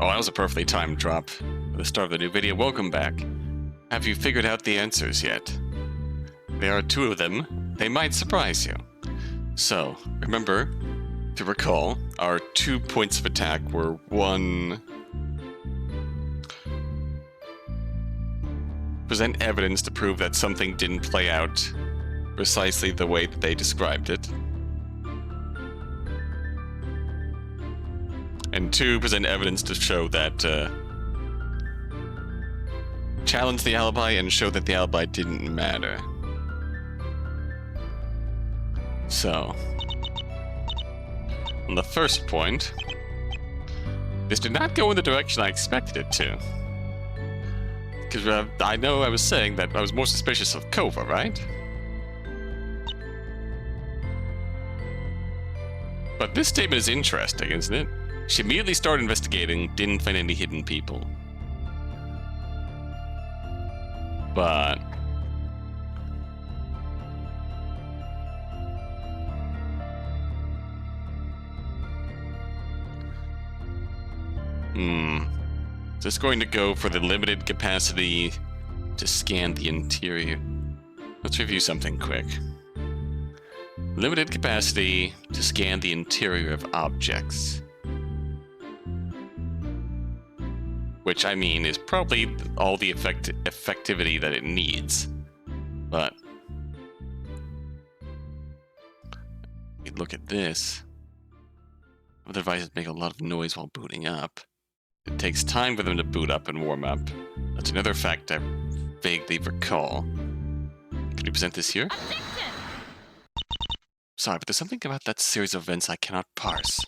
Oh, that was a perfectly timed drop. At the start of the new video, welcome back. Have you figured out the answers yet? There are 2 of them. They might surprise you. So, remember, to recall, our 2 points of attack were 1... present evidence to prove that something didn't play out precisely the way that they described it. And 2, present evidence to show that, challenge the alibi and show that the alibi didn't matter. So, on the first point, this did not go in the direction I expected it to. Because I know I was saying that I was more suspicious of Kova, right? But this statement is interesting, isn't it? She immediately started investigating, didn't find any hidden people. But... Just going to go for the limited capacity to scan the interior. Let's review something quick. Limited capacity to scan the interior of objects. Which, I mean, is probably all the effectivity that it needs. But... look at this. Other devices make a lot of noise while booting up. It takes time for them to boot up and warm up. That's another fact I vaguely recall. Can you present this here? Sorry, but there's something about that series of events I cannot parse.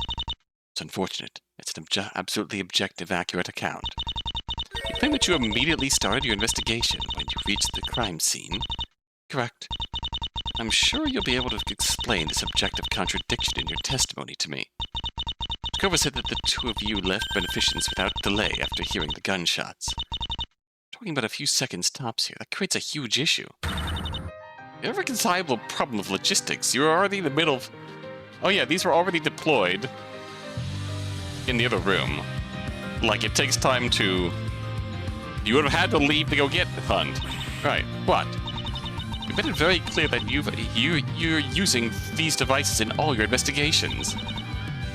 It's unfortunate. It's an absolutely objective, accurate account. You claim that you immediately started your investigation when you reached the crime scene. Correct. I'm sure you'll be able to explain this objective contradiction in your testimony to me. Kova said that the 2 of you left beneficence without delay after hearing the gunshots. Talking about a few seconds tops here, that creates a huge issue. The irreconcilable problem of logistics. You're already in the middle of... Oh yeah, these were already deployed in the other room. Like, it takes time to... You would have had to leave to go get the hunt. Right, but... We made it very clear that you're using these devices in all your investigations.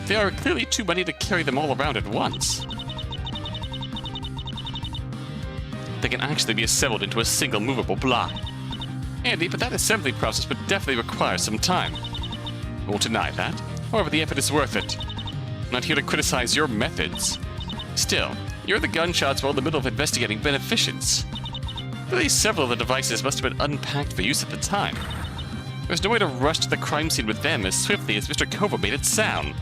There are clearly too many to carry them all around at once. They can actually be assembled into a single movable block. Handy, but that assembly process would definitely require some time. I won't deny that. However, the effort is worth it. I'm not here to criticize your methods. Still, you're the gunshots while in the middle of investigating beneficence. Clearly, several of the devices must have been unpacked for use at the time. There's no way to rush to the crime scene with them as swiftly as Mr. Kova made it sound.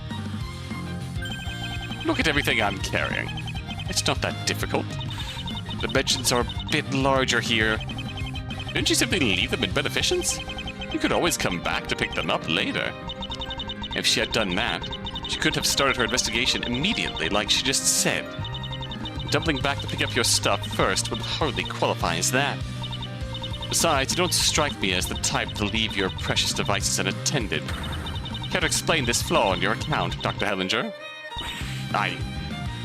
Look at everything I'm carrying. It's not that difficult. The dimensions are a bit larger here. Didn't you simply leave them in beneficence? You could always come back to pick them up later. If she had done that, she could have started her investigation immediately, like she just said. Doubling back to pick up your stuff first would hardly qualify as that. Besides, you don't strike me as the type to leave your precious devices unattended. Care to explain this flaw in your account, Dr. Hellinger?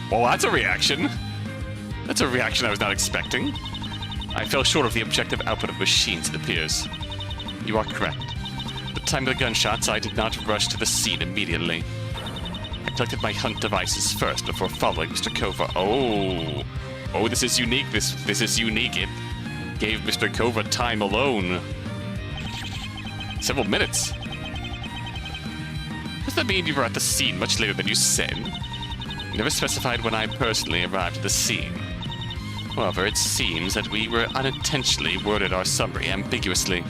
Well, that's a reaction. That's a reaction I was not expecting. I fell short of the objective output of machines, it appears. You are correct. At the time of the gunshots, I did not rush to the scene immediately. I collected my hunt devices first before following Mr. Kova. Oh, this is unique. This is unique. It gave Mr. Kova time alone. Several minutes. Does that mean you were at the scene much later than you said? You never specified when I personally arrived at the scene. However, it seems that we were unintentionally worded our summary ambiguously,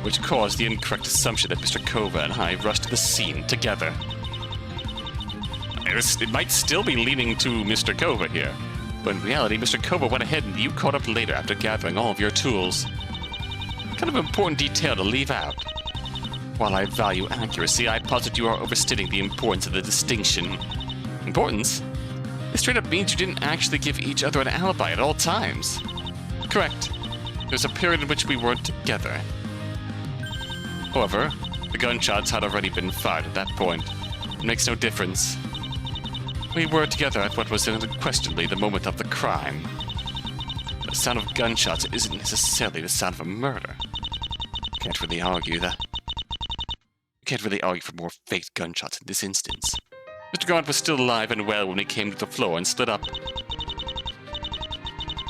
which caused the incorrect assumption that Mr. Kova and I rushed to the scene together. It might still be leaning to Mr. Kova here, but in reality, Mr. Kova went ahead and you caught up later after gathering all of your tools. Kind of important detail to leave out. While I value accuracy, I posit you are overstating the importance of the distinction. Importance? This straight up means you didn't actually give each other an alibi at all times. Correct. There's a period in which we weren't together. However, the gunshots had already been fired at that point. It makes no difference. We were together at what was unquestionably the moment of the crime. The sound of gunshots isn't necessarily the sound of a murder. Can't really argue that. You can't really argue for more faked gunshots in this instance. Mr. Grant was still alive and well when we came to the floor and stood up.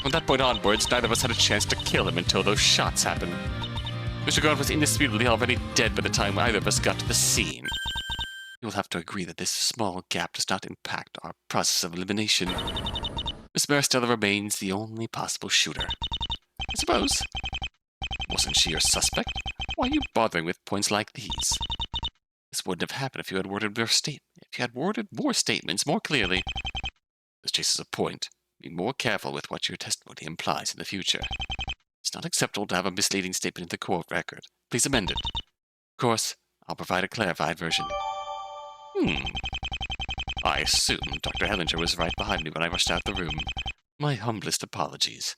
From that point onwards, neither of us had a chance to kill him until those shots happened. Mr. Grant was indisputably already dead by the time either of us got to the scene. You will have to agree that this small gap does not impact our process of elimination. Miss Maristella remains the only possible shooter. I suppose. Wasn't she your suspect? Why are you bothering with points like these? This wouldn't have happened if you had worded more statements more clearly. This chases a point. Be more careful with what your testimony implies in the future. It's not acceptable to have a misleading statement in the court record. Please amend it. Of course, I'll provide a clarified version. I assume Dr. Hellinger was right behind me when I rushed out the room. My humblest apologies.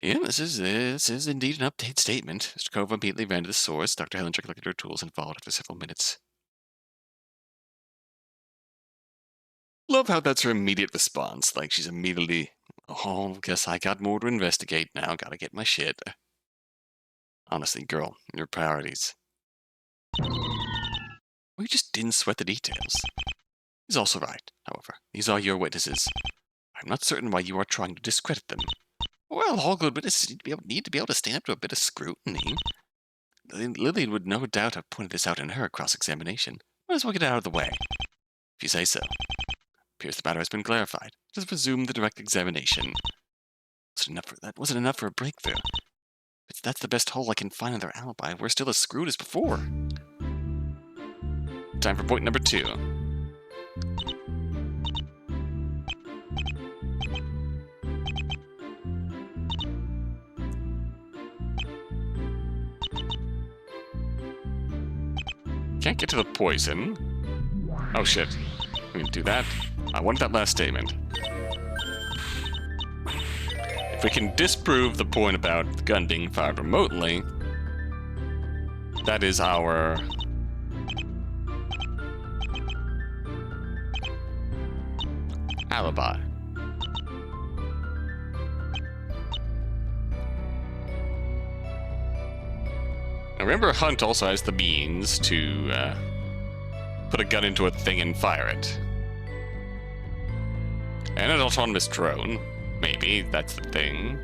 Yeah, this is indeed an updated statement. Mr. Kova immediately ran to the source. Dr. Hellinger collected her tools and followed after several minutes. Love how that's her immediate response. Like, she's immediately, oh, guess I got more to investigate now. Gotta get my shit. Honestly, girl, your priorities. We just didn't sweat the details. He's also right, however. These are your witnesses. I'm not certain why you are trying to discredit them. Well, all good witnesses need to be able to stand up to a bit of scrutiny. Lily would no doubt have pointed this out in her cross-examination. Might as well get it out of the way. If you say so. Appears the matter has been clarified. Just resume the direct examination. That wasn't enough for a breakthrough. If that's the best hole I can find in their alibi, we're still as screwed as before. Time for point number 2. Can't get to the poison. Oh shit. We can do that. I want that last statement. If we can disprove the point about the gun being fired remotely, that is our alibi. Now remember, Hunt also has the means to put a gun into a thing and fire it. And an autonomous drone. Maybe, that's the thing.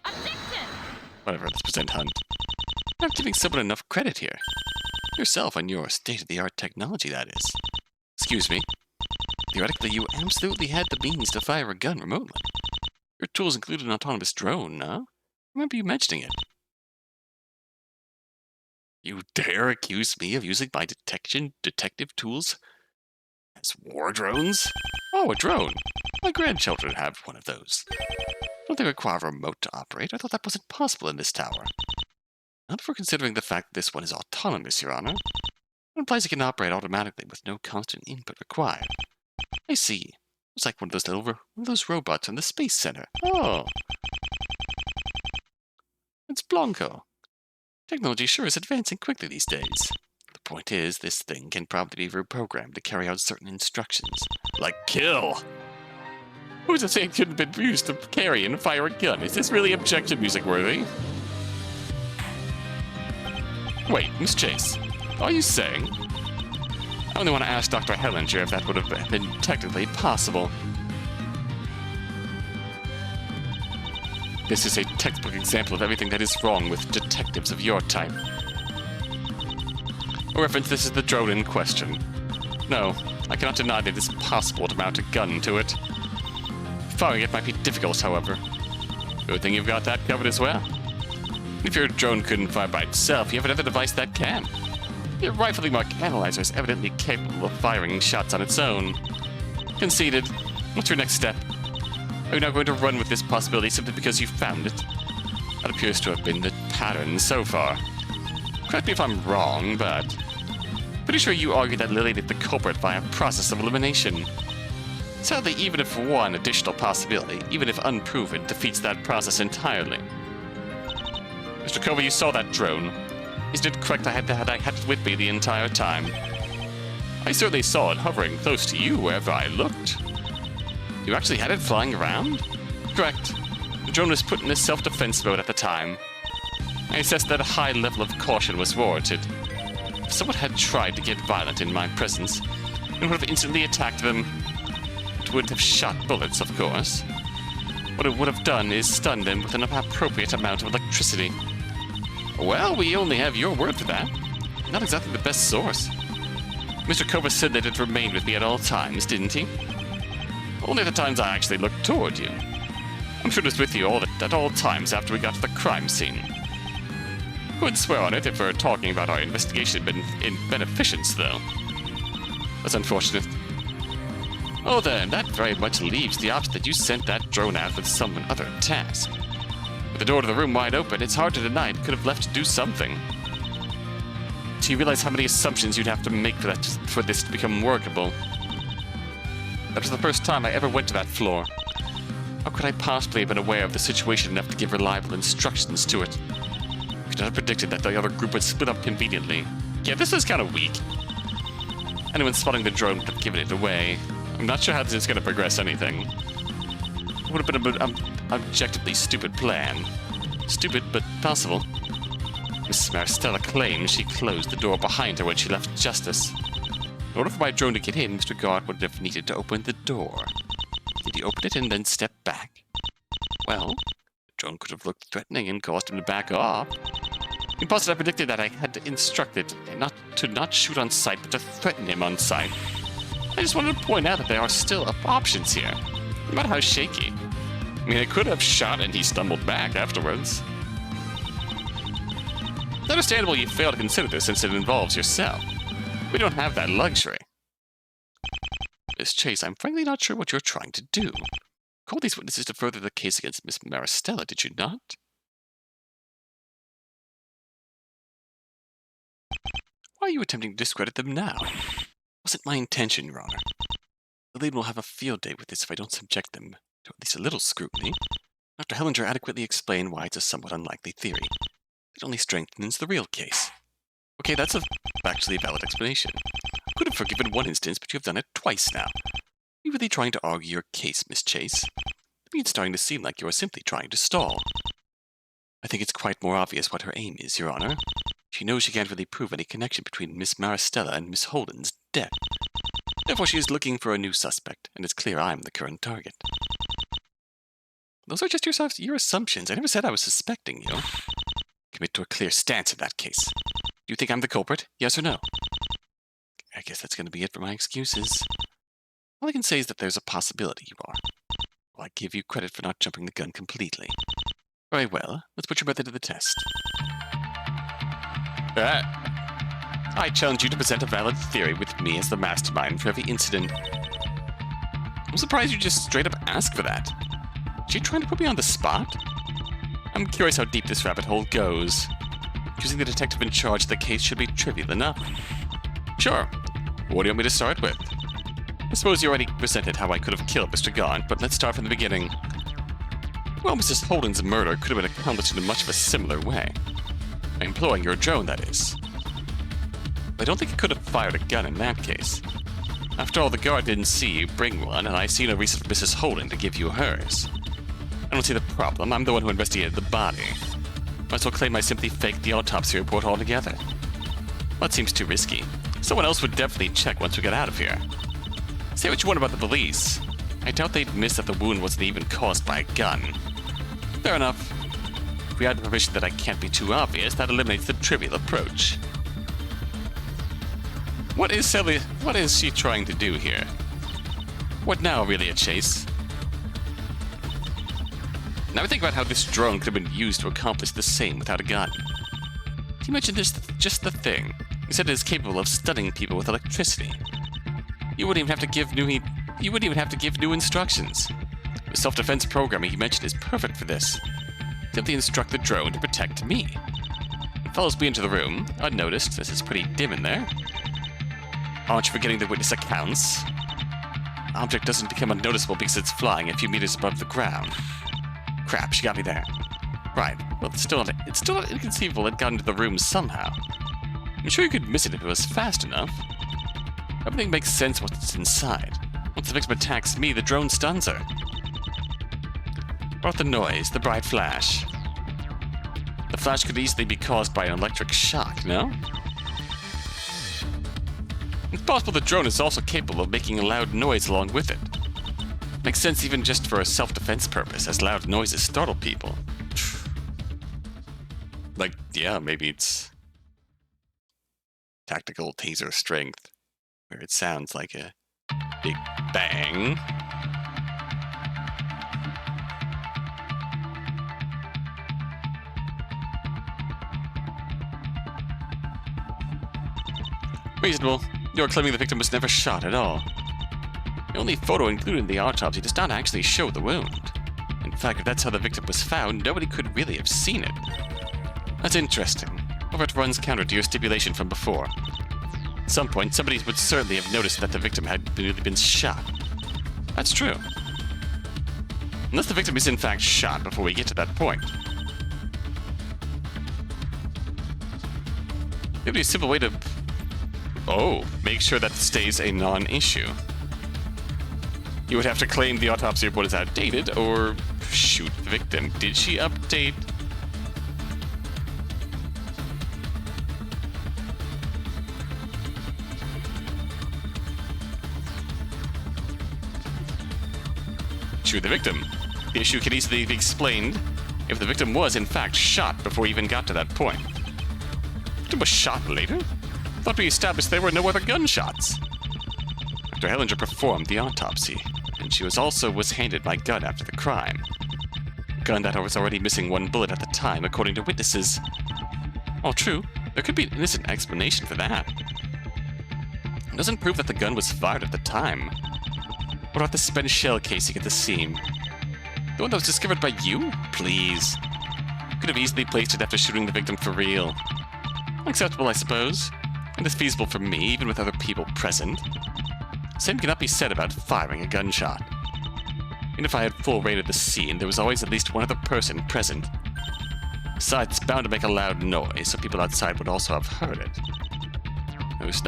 Objection! Whatever, let's present Hunt. You're not giving someone enough credit here. Yourself and your state-of-the-art technology, that is. Excuse me. Theoretically, you absolutely had the means to fire a gun remotely. Your tools included an autonomous drone, no? Remember you mentioning it. You dare accuse me of using my detective tools as war drones? Oh, a drone. My grandchildren have one of those. Don't they require a remote to operate? I thought that wasn't possible in this tower. Not for considering the fact that this one is autonomous, Your Honor. It implies it can operate automatically with no constant input required. I see. It's like one of those robots from the Space Center. Oh. It's Blanco. Technology sure is advancing quickly these days. The point is, this thing can probably be reprogrammed to carry out certain instructions. Like kill! Who's to say it couldn't have been used to carry and fire a gun? Is this really objection music worthy? Wait, Miss Chase, are you saying? I only want to ask Dr. Hellinger if that would have been technically possible. This is a textbook example of everything that is wrong with detectives of your type. For reference, this is the drone in question. No, I cannot deny that it is possible to mount a gun to it. Firing it might be difficult, however. Good thing you've got that covered as well. If your drone couldn't fire by itself, you have another device that can. Your rifling mark analyzer is evidently capable of firing shots on its own. Conceded. What's your next step? Are you now going to run with this possibility simply because you found it? That appears to have been the pattern so far. Correct me if I'm wrong, but pretty sure you argue that Lily did the culprit via process of elimination. Sadly, even if one additional possibility, even if unproven, defeats that process entirely. Mr. Covey, you saw that drone. Isn't it correct I had it with me the entire time? I certainly saw it hovering close to you wherever I looked. You actually had it flying around? Correct. The drone was put in a self-defense mode at the time. I assessed that a high level of caution was warranted. If someone had tried to get violent in my presence, it would have instantly attacked them. It wouldn't have shot bullets, of course. What it would have done is stun them with an appropriate amount of electricity. Well, we only have your word for that. Not exactly the best source. Mr. Kova said that it remained with me at all times, didn't he? Only the times I actually looked toward you. I'm sure it was with you at all times after we got to the crime scene. Couldn't swear on it if we're talking about our investigation in beneficence, though. That's unfortunate. Oh then, that very much leaves the option that you sent that drone out with some other task. With the door to the room wide open, it's hard to deny it could have left to do something. Do you realize how many assumptions you'd have to make for this to become workable? That was the first time I ever went to that floor. How could I possibly have been aware of the situation enough to give reliable instructions to it? I could not have predicted that the other group would split up conveniently. Yeah, this is kind of weak. Anyone spotting the drone would have given it away. I'm not sure how this is going to progress anything. It would have been an objectively stupid plan. Stupid, but possible. Miss Maristella claims she closed the door behind her when she left Justice. In order for my drone to get in, Mr. Guard would have needed to open the door. Did he open it and then step back? Well, the drone could have looked threatening and caused him to back off. Impossible, I predicted that I had to instruct it not shoot on sight, but to threaten him on sight. I just wanted to point out that there are still options here, no matter how shaky. I mean, I could have shot and he stumbled back afterwards. It's understandable you fail to consider this since it involves yourself. We don't have that luxury. Miss Chase, I'm frankly not sure what you're trying to do. Call these witnesses to further the case against Miss Maristella, did you not? Why are you attempting to discredit them now? Wasn't my intention, Your Honor. The lead will have a field day with this if I don't subject them to at least a little scrutiny. Dr. Hellinger adequately explained why it's a somewhat unlikely theory. It only strengthens the real case. Okay, that's a factually valid explanation. I could have forgiven one instance, but you have done it twice now. Are you really trying to argue your case, Miss Chase? To me, it's starting to seem like you are simply trying to stall. I think it's quite more obvious what her aim is, Your Honor. She knows she can't really prove any connection between Miss Maristella and Miss Holden's death. Therefore, she is looking for a new suspect, and it's clear I'm the current target. Those are just your assumptions. I never said I was suspecting you. Commit to a clear stance in that case. Do you think I'm the culprit? Yes or no? I guess that's going to be it for my excuses. All I can say is that there's a possibility you are. Well, I give you credit for not jumping the gun completely. Very well. Let's put your method to the test. I challenge you to present a valid theory with me as the mastermind for every incident. I'm surprised you just straight up asked for that. Is she trying to put me on the spot? I'm curious how deep this rabbit hole goes. Choosing the detective in charge of the case should be trivial enough. Sure. What do you want me to start with? I suppose you already presented how I could have killed Mr. Gaunt, but let's start from the beginning. Well, Mrs. Holden's murder could have been accomplished in much of a similar way. By employing your drone, that is. But I don't think it could have fired a gun in that case. After all, the guard didn't see you bring one, and I see no reason for Mrs. Holden to give you hers. I don't see the problem. I'm the one who investigated the body. Might as well claim I simply faked the autopsy report altogether. Well, that seems too risky. Someone else would definitely check once we get out of here. Say what you want about the police. I doubt they'd miss that the wound wasn't even caused by a gun. Fair enough. If we had the provision that I can't be too obvious, that eliminates the trivial approach. What is she trying to do here? What now, really, a chase? Now think about how this drone could have been used to accomplish the same without a gun. You mentioned this just the thing. You said it is capable of stunning people with electricity. You wouldn't even have to give new instructions. The self-defense programming you mentioned is perfect for this. Simply instruct the drone to protect me. It follows me into the room, unnoticed. This is pretty dim in there. Aren't you forgetting the witness accounts? The object doesn't become unnoticeable because it's flying a few meters above the ground. Crap, she got me there. Right. Well, it's still not inconceivable it got into the room somehow. I'm sure you could miss it if it was fast enough. Everything makes sense once it's inside. Once the victim attacks me, the drone stuns her. What about the noise, the bright flash? The flash could easily be caused by an electric shock, no? It's possible the drone is also capable of making a loud noise along with it. Makes sense even just for a self-defense purpose, as loud noises startle people. Like, yeah, maybe it's tactical taser strength, where it sounds like a big bang. Reasonable. You're claiming the victim was never shot at all. The only photo included in the autopsy does not actually show the wound. In fact, if that's how the victim was found, nobody could really have seen it. That's interesting. However, it runs counter to your stipulation from before. At some point, somebody would certainly have noticed that the victim had really been shot. That's true. Unless the victim is in fact shot before we get to that point. It would be a simple way to... make sure that stays a non-issue. You would have to claim the autopsy report is outdated, or shoot the victim. Did she update? Shoot the victim. The issue can easily be explained if the victim was in fact shot before we even got to that point. The victim was shot later? I thought we established there were no other gunshots. Dr. Hellinger performed the autopsy, and she was handed my gun after the crime. A gun that was already missing one bullet at the time, according to witnesses. All true, there could be an innocent explanation for that. It doesn't prove that the gun was fired at the time. What about the spent shell casing at the scene? The one that was discovered by you? Please. You could have easily placed it after shooting the victim for real. Acceptable, I suppose. And it's feasible for me, even with other people present. Same cannot be said about firing a gunshot. Even if I had full raid of the scene, there was always at least one other person present. Besides, it's bound to make a loud noise, so people outside would also have heard it. There was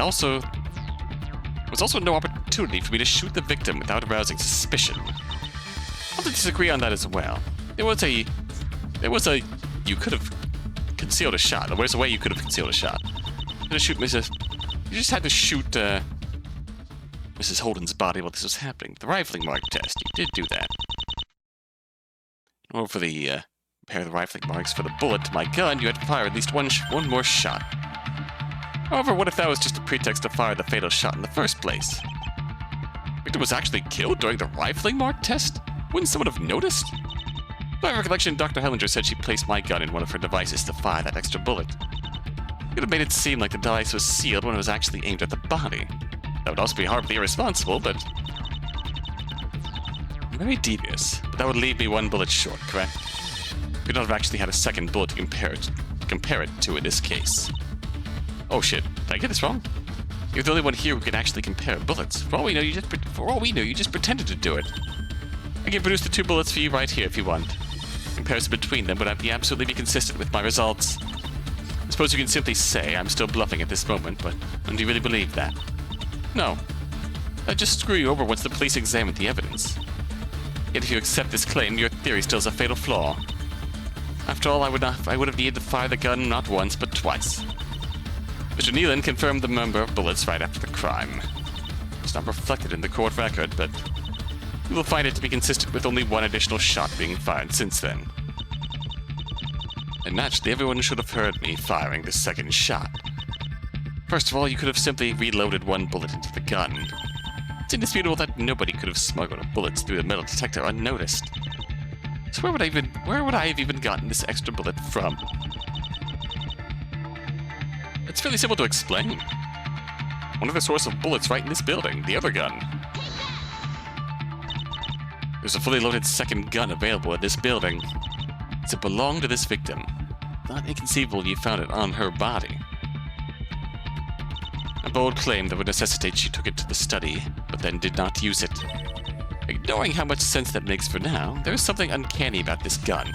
also no opportunity for me to shoot the victim without arousing suspicion. I'll have to disagree on that as well. There was a... You could have concealed a shot. There was a way you could have concealed a shot. You just had to shoot, Mrs. Holden's body while this was happening. The rifling mark test. You did do that. Or for the, compare the rifling marks for the bullet to my gun, you had to fire at least one more shot. However, what if that was just a pretext to fire the fatal shot in the first place? The victim was actually killed during the rifling mark test? Wouldn't someone have noticed? By recollection, Dr. Hellinger said she placed my gun in one of her devices to fire that extra bullet. It could have made it seem like the device was sealed when it was actually aimed at the body. That would also be hardly irresponsible, but... very devious. But that would leave me one bullet short, correct? We don't have actually had a second bullet to compare it to in this case. Oh shit, did I get this wrong? You're the only one here who can actually compare bullets. For all we know, you just pretended to do it. I can produce the two bullets for you right here if you want. Comparison between them would absolutely be consistent with my results. I suppose you can simply say I'm still bluffing at this moment, but do you really believe that? No. I'd just screw you over once the police examine the evidence. Yet if you accept this claim, your theory still has a fatal flaw. After all, I would have needed to fire the gun not once, but twice. Mr. Nealon confirmed the number of bullets right after the crime. It's not reflected in the court record, but you will find it to be consistent with only one additional shot being fired since then. And naturally, everyone should have heard me firing the second shot. First of all, you could have simply reloaded one bullet into the gun. It's indisputable that nobody could have smuggled bullets through the metal detector unnoticed. So where would I have even gotten this extra bullet from? It's fairly simple to explain. One other source of bullets right in this building, the other gun. There's a fully loaded second gun available in this building. It belonged to this victim. Not inconceivable you found it on her body. A bold claim that would necessitate she took it to the study, but then did not use it. Ignoring how much sense that makes for now, there is something uncanny about this gun.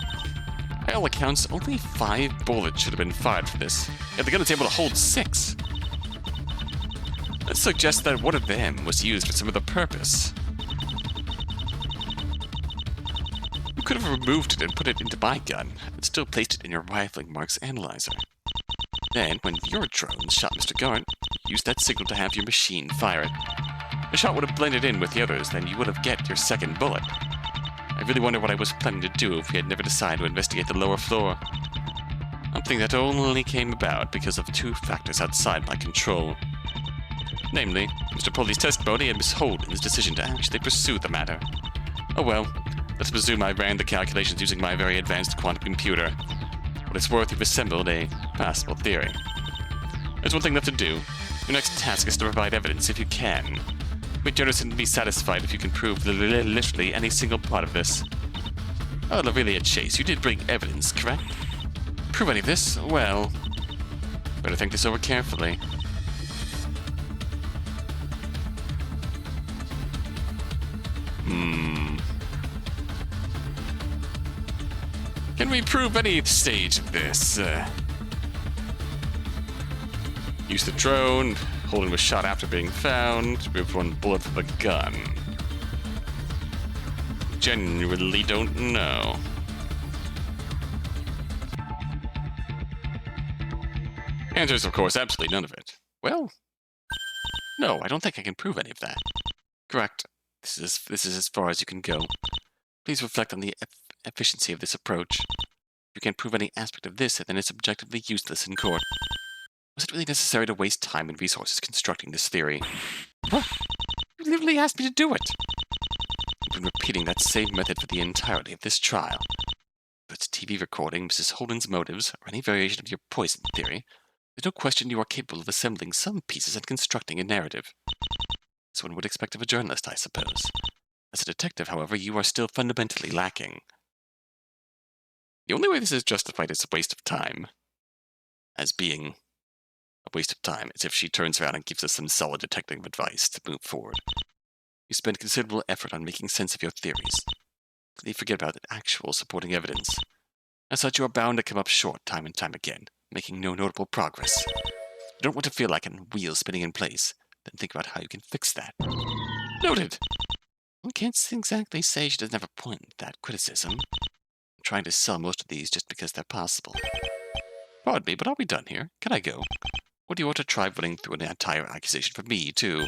By all accounts, only 5 bullets should have been fired for this, yet the gun is able to hold 6. That suggests that one of them was used for some other purpose. You could have removed it and put it into my gun, and still placed it in your rifling marks analyzer. Then, when your drone shot Mr. Garnt, you used that signal to have your machine fire it. The shot would have blended in with the others, then you would have get your second bullet. I really wonder what I was planning to do if we had never decided to investigate the lower floor. Something that only came about because of 2 factors outside my control. Namely, Mr. Polly's testimony and Miss Holden's decision to actually pursue the matter. Oh well, let's presume I ran the calculations using my very advanced quantum computer. What it's worth, you've assembled a passable theory. There's one thing left to do. Your next task is to provide evidence if you can. Be generous and be satisfied if you can prove literally any single part of this. Oh, Aurelia Chase, you did bring evidence, correct? Prove any of this? Well, better think this over carefully. Can we prove any stage of this? Use the drone. Holden was shot after being found. Removed 1 bullet from the gun. Genuinely don't know. Answer is, of course, absolutely none of it. Well, no, I don't think I can prove any of that. Correct. This is as far as you can go. Please reflect on the efficiency of this approach. If you can't prove any aspect of this, then it's objectively useless in court. Was it really necessary to waste time and resources constructing this theory? What? You literally asked me to do it! I've been repeating that same method for the entirety of this trial. If it's TV recording, Mrs. Holden's motives, or any variation of your poison theory, there's no question you are capable of assembling some pieces and constructing a narrative. As one would expect of a journalist, I suppose. As a detective, however, you are still fundamentally lacking. The only way this is justified as a waste of time, as being a waste of time, is if she turns around and gives us some solid detective advice to move forward. You spend considerable effort on making sense of your theories. You forget about the actual supporting evidence. As such, you are bound to come up short time and time again, making no notable progress. You don't want to feel like a wheel spinning in place, then think about how you can fix that. Noted! I can't exactly say she doesn't have a point with that criticism. I'm trying to sell most of these just because they're possible. Pardon me, but are we done here? Can I go? Or do you want to try running through an entire accusation for me, too?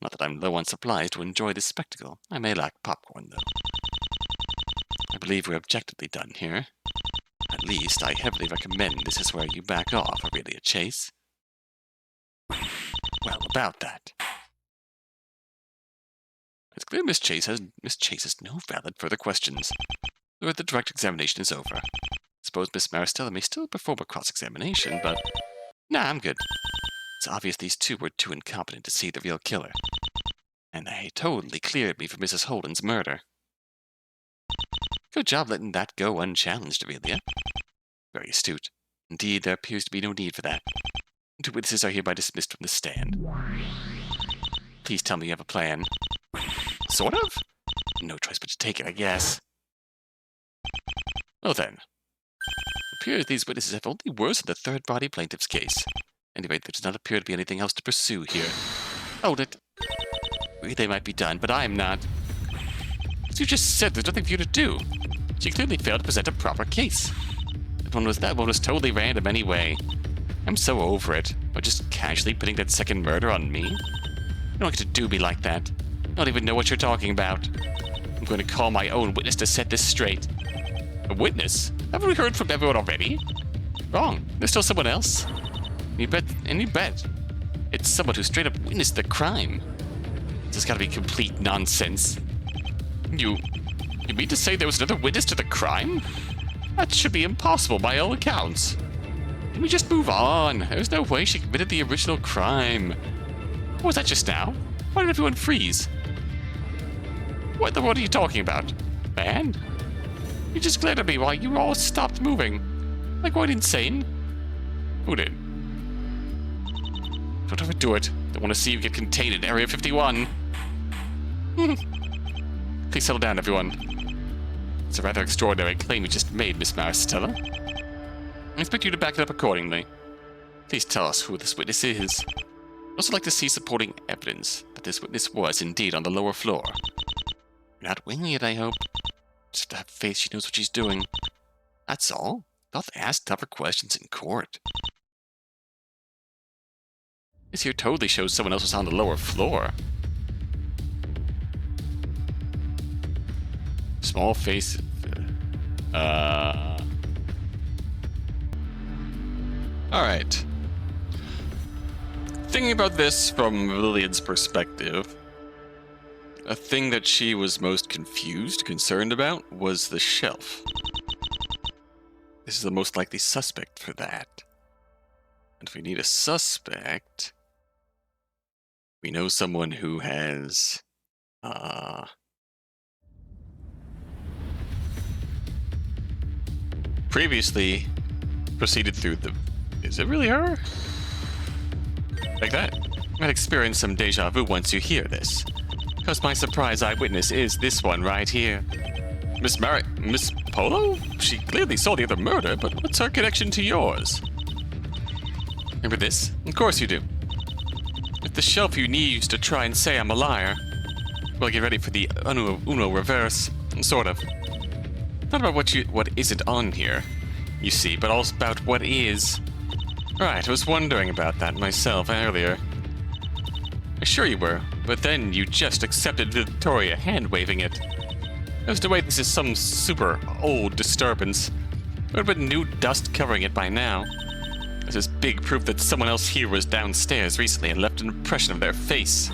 Not that I'm low on supplies to enjoy this spectacle. I may lack popcorn, though. I believe we're objectively done here. At least, I heavily recommend this is where you back off, Aurelia Chase. Well, about that. It's clear Miss Chase has no valid further questions. The direct examination is over. I suppose Miss Maristella may still perform a cross-examination, but... Nah, I'm good. It's obvious these two were too incompetent to see the real killer. And they totally cleared me for Mrs. Holden's murder. Good job letting that go unchallenged, Aurelia. Very astute. Indeed, there appears to be no need for that. 2 witnesses are hereby dismissed from the stand. Please tell me you have a plan. Sort of? No choice but to take it, I guess. Well then. It appears these witnesses have only worsened the third-party plaintiff's case. Anyway, there does not appear to be anything else to pursue here. Hold it. They might be done, but I am not. As you just said, there's nothing for you to do. She clearly failed to present a proper case. That one was totally random anyway. I'm so over it. Or just casually putting that second murder on me. You don't get to do me like that. I don't even know what you're talking about. I'm going to call my own witness to set this straight. A witness? Haven't we heard from everyone already? Wrong. There's still someone else. You bet. It's someone who straight up witnessed the crime. This has got to be complete nonsense. You mean to say there was another witness to the crime? That should be impossible by all accounts. Can we just move on? There's no way she committed the original crime. What was that just now? Why did everyone freeze? What the world are you talking about? Man? You just glared at me while you all stopped moving. Like, what, insane? Who did? Don't overdo it. Don't want to see you get contained in Area 51. Please settle down, everyone. It's a rather extraordinary claim you just made, Miss Maristella. I expect you to back it up accordingly. Please tell us who this witness is. I'd also like to see supporting evidence that this witness was indeed on the lower floor. You're not winging it, I hope. Just to have faith she knows what she's doing. That's all. Don't have to ask tougher questions in court. This here totally shows someone else was on the lower floor. Small face. Alright. Thinking about this from Lillian's perspective, a thing that she was most concerned about, was the shelf. This is the most likely suspect for that. And if we need a suspect, we know someone who has, previously proceeded through the... Is it really her? Like that? You might experience some deja vu once you hear this. Because my surprise eyewitness is this one right here. Miss Polo? She clearly saw the other murder, but what's her connection to yours? Remember this? Of course you do. If the shelf you used to try and say I'm a liar, well, get ready for the Uno reverse, sort of. Not about what isn't on here, you see, but also about what is. Right, I was wondering about that myself earlier. Sure you were, but then you just accepted Victoria hand-waving it. There's no way this is some super old disturbance. There would have been new dust covering it by now. This is big proof that someone else here was downstairs recently and left an impression of their face.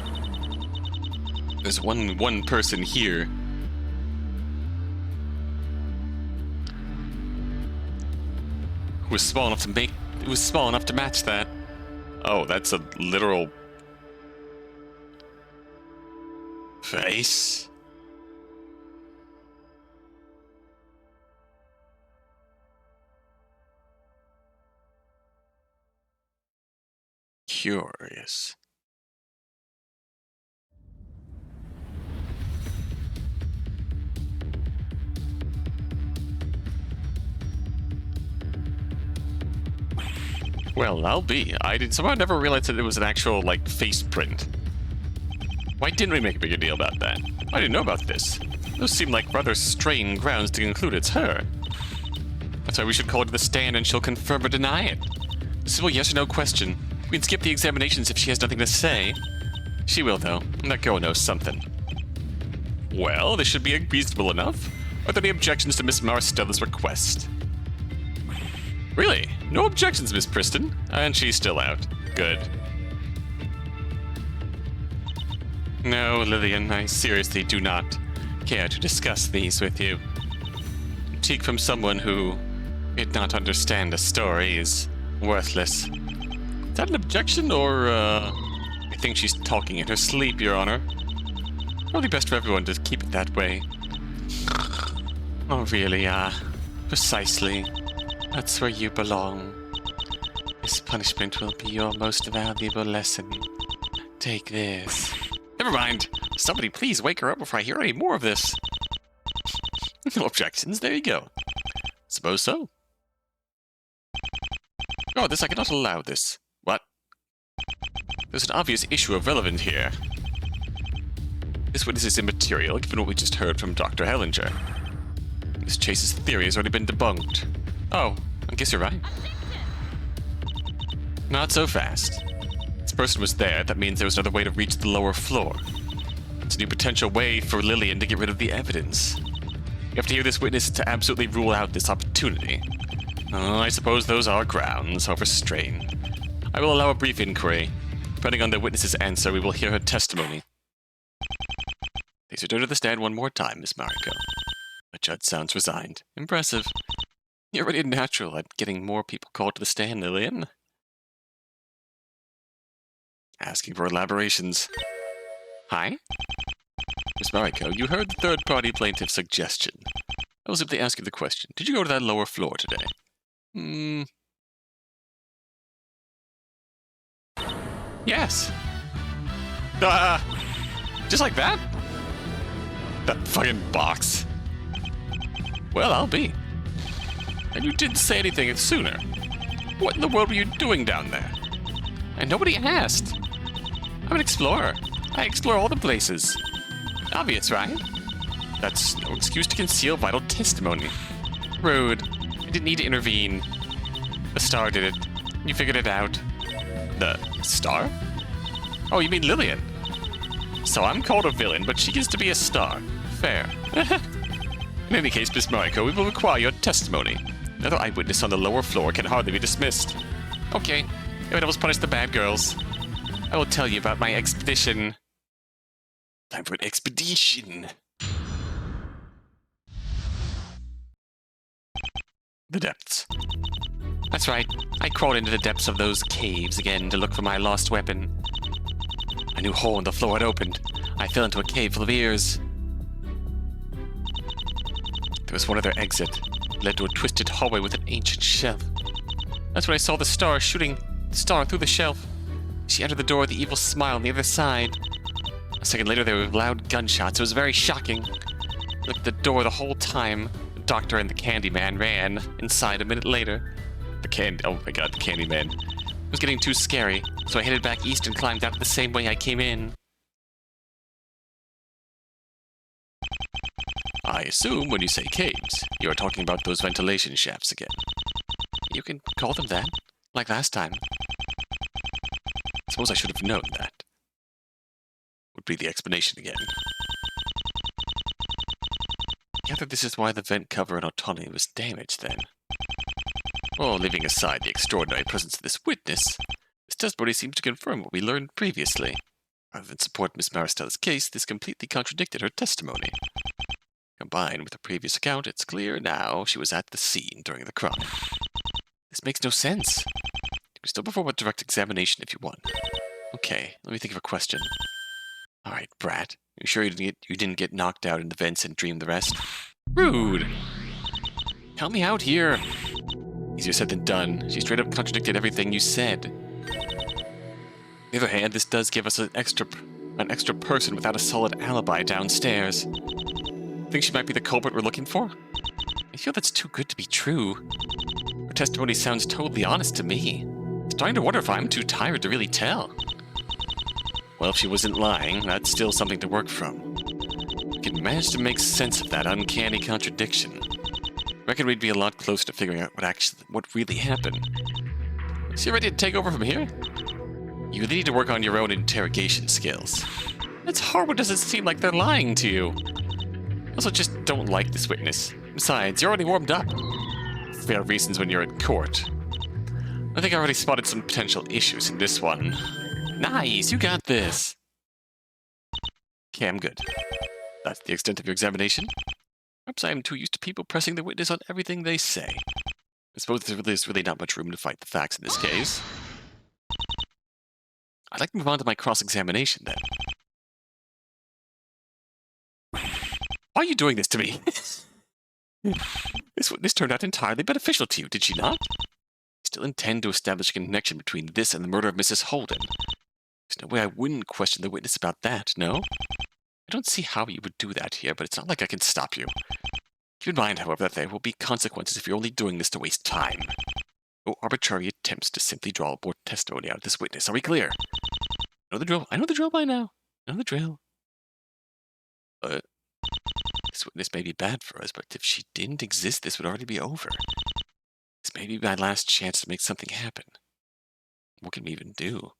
There's one person here who was small enough to match that. Oh, that's a literal face. Curious. Well, I'll be. I somehow never realized that it was an actual, like, face print. Why didn't we make a bigger deal about that? I didn't know about this. Those seem like rather strained grounds to conclude it's her. That's why we should call her to the stand and she'll confirm or deny it. A simple yes or no question. We can skip the examinations if she has nothing to say. She will, though. That girl knows something. Well, this should be reasonable enough. Are there any objections to Miss Maristella's request? Really? No objections, Miss Priston? And she's still out. Good. No, Lillian, I seriously do not care to discuss these with you. Critique from someone who did not understand a story is worthless. Is that an objection, or, I think she's talking in her sleep, Your Honor. Probably best for everyone to keep it that way. Oh, really, precisely. That's where you belong. This punishment will be your most valuable lesson. Take this. Never mind. Somebody please wake her up before I hear any more of this. No objections, there you go. Suppose so. Oh, I cannot allow this. What? There's an obvious issue of relevance here. This witness is immaterial, given what we just heard from Dr. Hellinger. Miss Chase's theory has already been debunked. Oh, I guess you're right. Not so fast. This person was there, that means there was another way to reach the lower floor. It's a new potential way for Lillian to get rid of the evidence. You have to hear this witness to absolutely rule out this opportunity. I suppose those are grounds of restraint. I will allow a brief inquiry. Depending on the witness's answer, we will hear her testimony. Please return to the stand one more time, Miss Mariko. The judge sounds resigned. Impressive. You're already natural at getting more people called to the stand, Lillian. Asking for elaborations. Hi? Miss Mariko, you heard the third-party plaintiff's suggestion. I will simply ask you the question. Did you go to that lower floor today? Yes. Just like that? That fucking box. Well, I'll be. And you didn't say anything sooner. What in the world were you doing down there? And nobody asked. I'm an explorer. I explore all the places. Obvious, right? That's no excuse to conceal vital testimony. Rude. I didn't need to intervene. The star did it. You figured it out. The star? Oh, you mean Lillian? So I'm called a villain, but she gets to be a star. Fair. In any case, Miss Mariko, we will require your testimony. Another eyewitness on the lower floor can hardly be dismissed. Okay, Devils punish the bad girls. I will tell you about my expedition. Time for an expedition. The depths. That's right. I crawled into the depths of those caves again to look for my lost weapon. A new hole in the floor had opened. I fell into a cave full of ears. There was one other exit. It led to a twisted hallway with an ancient shelf. That's when I saw the star shooting the star through the shelf. She entered the door with the evil smile on the other side. A second later, there were loud gunshots. It was very shocking. I looked at the door the whole time. The doctor and the Candyman ran inside a minute later. Oh my god, the Candyman. It was getting too scary, so I headed back east and climbed out the same way I came in. I assume when you say caves, you're talking about those ventilation shafts again. You can call them that, like last time. Suppose I should have known that. Would be the explanation again. I gather this is why the vent cover in Autonomy was damaged then. Well, leaving aside the extraordinary presence of this witness, this testimony seems to confirm what we learned previously. Rather than support Miss Maristella's case, this completely contradicted her testimony. Combined with the previous account, it's clear now she was at the scene during the crime. This makes no sense. We still perform a direct examination if you want. Okay, let me think of a question. Alright, Brat. You sure you didn't get knocked out in the vents and dream the rest? Rude! Help me out here! Easier said than done. She straight up contradicted everything you said. On the other hand, this does give us an extra person without a solid alibi downstairs. Think she might be the culprit we're looking for? I feel that's too good to be true. Her testimony sounds totally honest to me. I'm starting to wonder if I'm too tired to really tell. Well, if she wasn't lying, that's still something to work from. We can manage to make sense of that uncanny contradiction. Reckon we'd be a lot closer to figuring out what really happened. So you ready to take over from here? You really need to work on your own interrogation skills. It's horrible, doesn't seem like they're lying to you. I also just don't like this witness. Besides, you're already warmed up. Fair reasons when you're in court. I think I already spotted some potential issues in this one. Nice, you got this. Okay, I'm good. That's the extent of your examination. Perhaps I am too used to people pressing the witness on everything they say. I suppose there's really not much room to fight the facts in this case. I'd like to move on to my cross-examination, then. Why are you doing this to me? This witness turned out entirely beneficial to you, did she not? You still intend to establish a connection between this and the murder of Mrs. Holden. There's no way I wouldn't question the witness about that, no? I don't see how you would do that here, but it's not like I can stop you. Keep in mind, however, that there will be consequences if you're only doing this to waste time. No arbitrary attempts to simply draw more testimony out of this witness. Are we clear? I know the drill. I know the drill by now. I know the drill. This witness may be bad for us, but if she didn't exist, this would already be over. This may be my last chance to make something happen. What can we even do?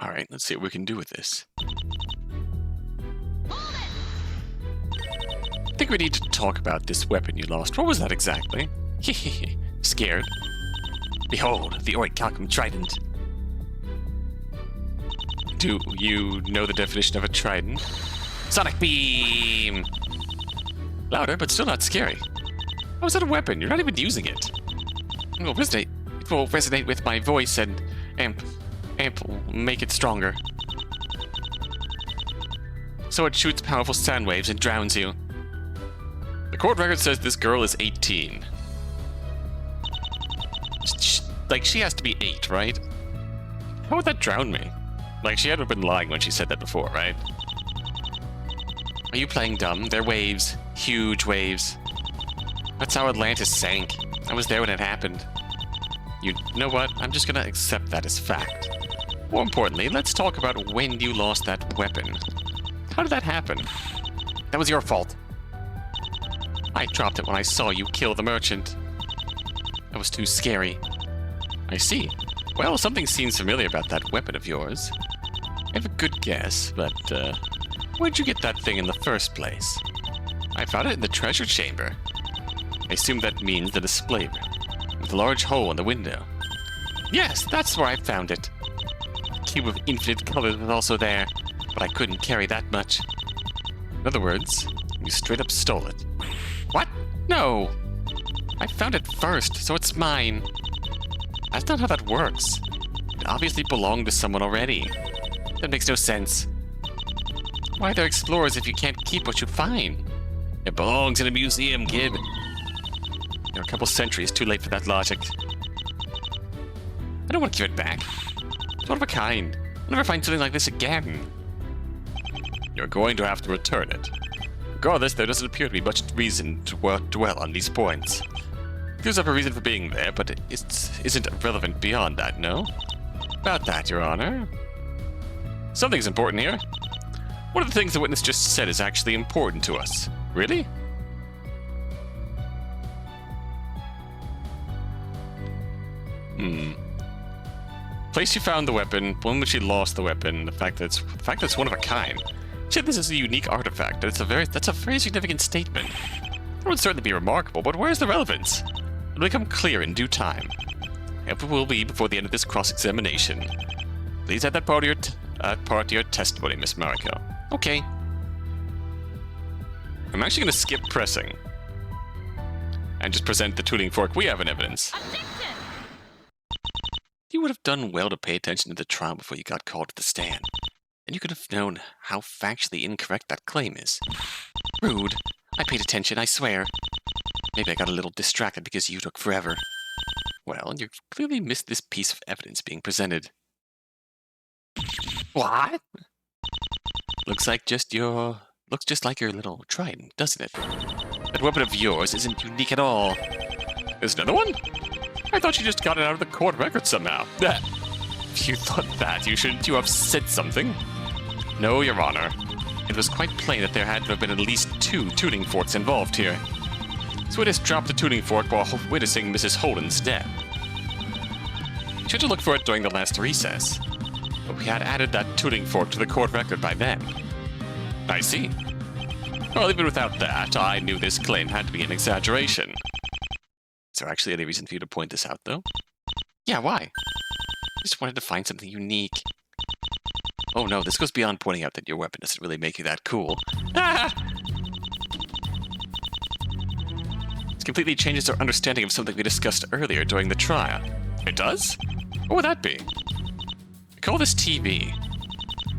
Alright, let's see what we can do with this. I think we need to talk about this weapon you lost. What was that exactly? Hehehe. Scared. Behold, the Orichalcum Trident. Do you know the definition of a trident? Sonic Beam! Louder, but still not scary. How is that a weapon? You're not even using it. It will resonate with my voice and amp will make it stronger. So it shoots powerful sound waves and drowns you. The court record says this girl is 18. Like, she has to be 8, right? How would that drown me? Like, she hadn't been lying when she said that before, right? Are you playing dumb? They're waves. Huge waves. That's how Atlantis sank. I was there when it happened. You know what? I'm just gonna accept that as fact. More importantly, let's talk about when you lost that weapon. How did that happen? That was your fault. I dropped it when I saw you kill the merchant. That was too scary. I see. Well, something seems familiar about that weapon of yours. I have a good guess, but, where'd you get that thing in the first place? I found it in the treasure chamber. I assume that means the display room, with a large hole in the window. Yes, that's where I found it. The cube of infinite colors was also there, but I couldn't carry that much. In other words, you straight up stole it. What? No! I found it first, so it's mine. That's not how that works. It obviously belonged to someone already. That makes no sense. Why are there explorers if you can't keep what you find? It belongs in a museum, kid. You're a couple centuries too late for that logic. I don't want to give it back. It's one of a kind. I'll never find something like this again. You're going to have to return it. Regardless, there doesn't appear to be much reason to dwell on these points. There's up a reason for being there, but it isn't relevant beyond that, no? About that, Your Honor. Something's important here. One of the things the witness just said is actually important to us. Really? Place you found the weapon, when she lost the weapon, the fact that it's one of a kind. She said this is a unique artifact, and that's a very significant statement. That would certainly be remarkable, but where's the relevance? It'll become clear in due time. I hope it will be before the end of this cross-examination. Please add that part to your testimony, Miss Mariko. Okay. I'm actually going to skip pressing and just present the tuning fork we have in evidence. Objection! You would have done well to pay attention to the trial before you got called to the stand. And you could have known how factually incorrect that claim is. Rude. I paid attention, I swear. Maybe I got a little distracted because you took forever. Well, you clearly missed this piece of evidence being presented. What? Looks just like your little trident, doesn't it? That weapon of yours isn't unique at all. There's another one? I thought you just got it out of the court record somehow. If you thought that, shouldn't you have said something? No, Your Honor. It was quite plain that there had to have been at least 2 tuning forks involved here. This witness dropped the tuning fork while witnessing Mrs. Holden's death. She had to look for it during the last recess, but we had added that tuning fork to the court record by then. I see. Well, even without that, I knew this claim had to be an exaggeration. Is there actually any reason for you to point this out, though? Yeah, why? I just wanted to find something unique. Oh no, this goes beyond pointing out that your weapon doesn't really make you that cool. Ah! This completely changes our understanding of something we discussed earlier during the trial. It does? What would that be? We call this TV.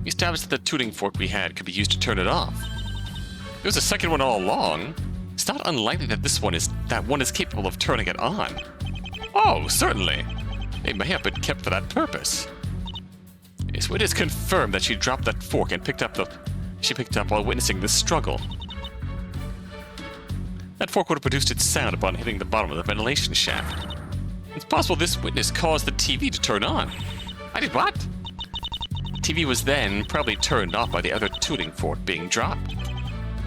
We established that the tuning fork we had could be used to turn it off. There was a second one all along. It's not unlikely that that one is capable of turning it on. Oh, certainly. It may have been kept for that purpose. This witness confirmed that she dropped that fork and picked up while witnessing this struggle. That fork would have produced its sound upon hitting the bottom of the ventilation shaft. It's possible this witness caused the TV to turn on. I did what? The TV was then probably turned off by the other tuning fork being dropped.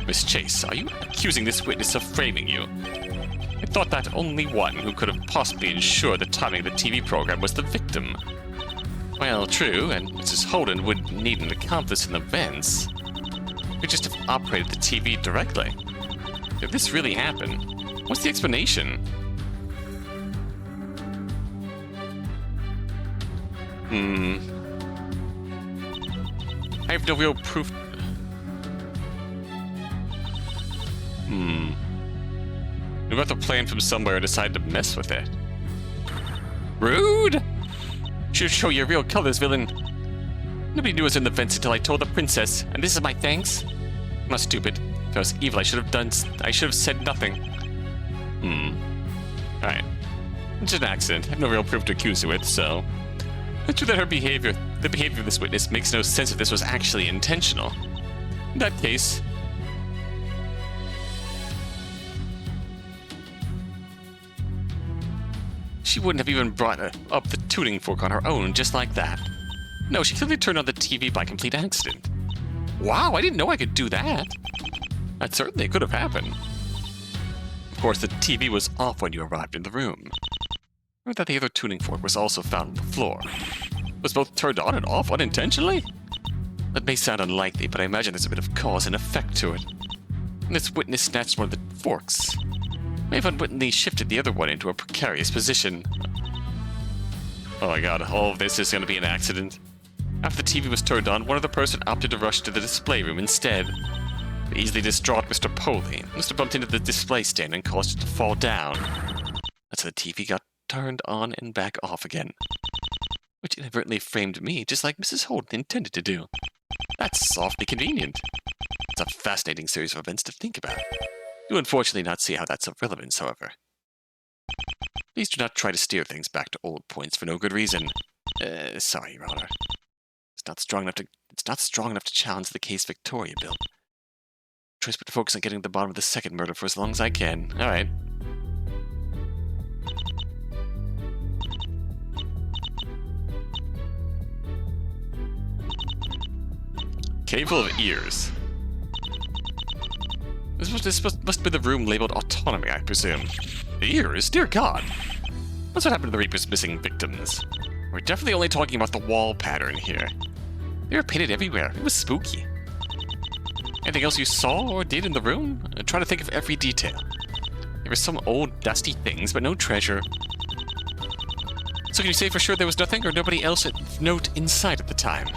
Miss Chase, are you accusing this witness of framing you? I thought that only one who could have possibly ensured the timing of the TV program was the victim. Well, true, and Mrs. Holden wouldn't need an accomplice in the vents. You could just have operated the TV directly. If this really happened, what's the explanation? I have no real proof. We got the plan from somewhere and decided to mess with it. Rude! Should show your real colors, villain. Nobody knew I was in the vents until I told the princess, and this is my thanks. I'm not stupid. If I was evil, I should have said nothing. Alright. It's an accident. I have no real proof to accuse you with, so It's true that the behavior of this witness makes no sense if this was actually intentional. In that case, she wouldn't have even brought up the tuning fork on her own just like that. No, she clearly turned on the TV by complete accident. Wow, I didn't know I could do that. That certainly could have happened. Of course, the TV was off when you arrived in the room. Remember that the other tuning fork was also found on the floor. It was both turned on and off unintentionally? That may sound unlikely, but I imagine there's a bit of cause and effect to it. And this witness snatched one of the forks. May have unwittingly shifted the other one into a precarious position. Oh my god, all of this is going to be an accident. After the TV was turned on, one other person opted to rush to the display room instead. The easily distraught Mr. Poley must have bumped into the display stand and caused it to fall down. That's how the TV got turned on and back off again. Which inadvertently framed me, just like Mrs. Holden intended to do. That's awfully convenient. It's a fascinating series of events to think about. Do unfortunately not see how that's of relevance, however. Please do not try to steer things back to old points for no good reason. Sorry, Your Honor. It's not strong enough to challenge the case Victoria built. Choice but to focus on getting to the bottom of the second murder for as long as I can. Alright. Cave full of ears. This must be the room labeled autonomy, I presume. Ears? Dear God! That's what happened to the Reaper's missing victims. We're definitely only talking about the wall pattern here. They were painted everywhere. It was spooky. Anything else you saw or did in the room? Try to think of every detail. There were some old, dusty things, but no treasure. So can you say for sure there was nothing or nobody else of note inside at the time?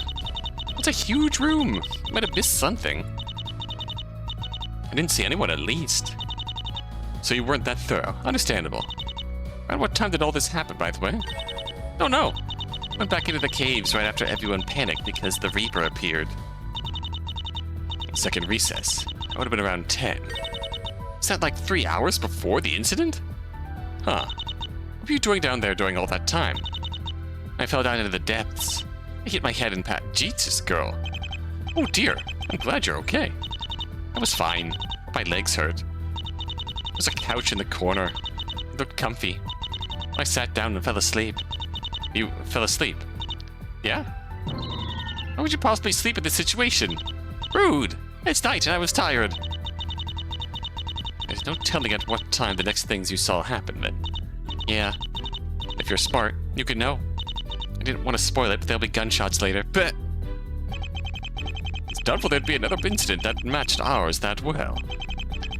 It's a huge room. You might have missed something. I didn't see anyone, at least. So you weren't that thorough. Understandable. Around what time did all this happen, by the way? Oh no! Went back into the caves right after everyone panicked because the Reaper appeared. Second recess. That would have been around 10. Is that like 3 hours before the incident? Huh. What were you doing down there during all that time? I fell down into the depths. I hit my head and pat Jesus, girl. Oh dear, I'm glad you're okay. I was fine. My legs hurt. There was a couch in the corner. It looked comfy. I sat down and fell asleep. You fell asleep? Yeah? Why would you possibly sleep in this situation? Rude! It's night and I was tired. There's no telling at what time the next things you saw happened then. Yeah. If you're smart, you could know. I didn't want to spoil it, but there'll be gunshots later. But it's doubtful there'd be another incident that matched ours that well.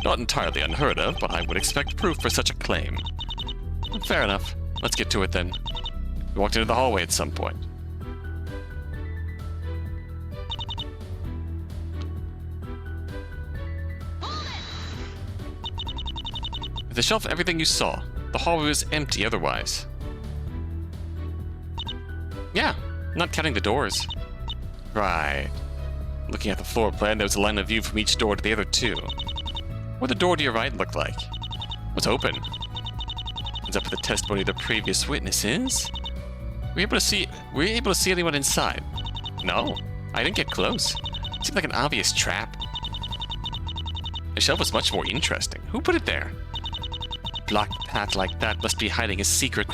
Not entirely unheard of, but I would expect proof for such a claim. Fair enough. Let's get to it then. We walked into the hallway at some point. The shelf, everything you saw. The hallway was empty otherwise. Yeah, not counting the doors. Right. Looking at the floor plan, there was a line of view from each door to the other two. What the door to your right looked like? Was open. It's up to the testimony of the previous witnesses. Were you able to see anyone inside? No, I didn't get close. It seemed like an obvious trap. The shelf was much more interesting. Who put it there? Blocked path like that must be hiding a secret.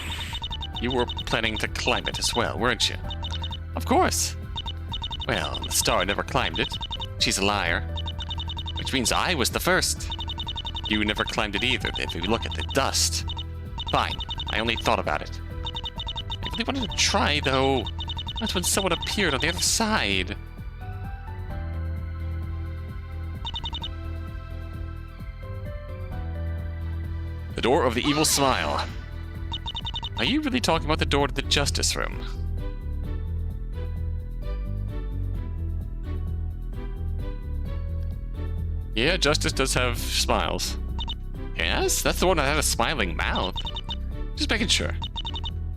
You were planning to climb it as well, weren't you? Of course. Well, the star never climbed it. She's a liar. Which means I was the first. You never climbed it either, if you look at the dust. Fine, I only thought about it. I really wanted to try, though. That's when someone appeared on the other side. The door of the evil smile. Are you really talking about the door to the justice room? Yeah, justice does have smiles. Yes, that's the one that had a smiling mouth. Just making sure.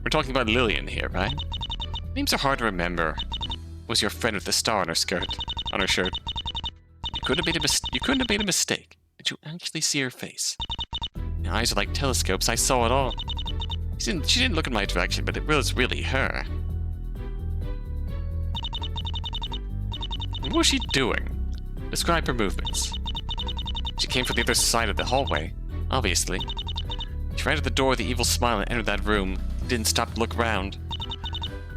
We're talking about Lillian here, right? Names are hard to remember. Was your friend with the star on her skirt? On her shirt? You couldn't have made a mistake. Did you actually see her face? Your eyes are like telescopes. I saw it all. She didn't look in my direction, but it was really her. What was she doing? Describe her movements. She came from the other side of the hallway, obviously. She ran to the door with the evil smile and entered that room. Didn't stop to look around.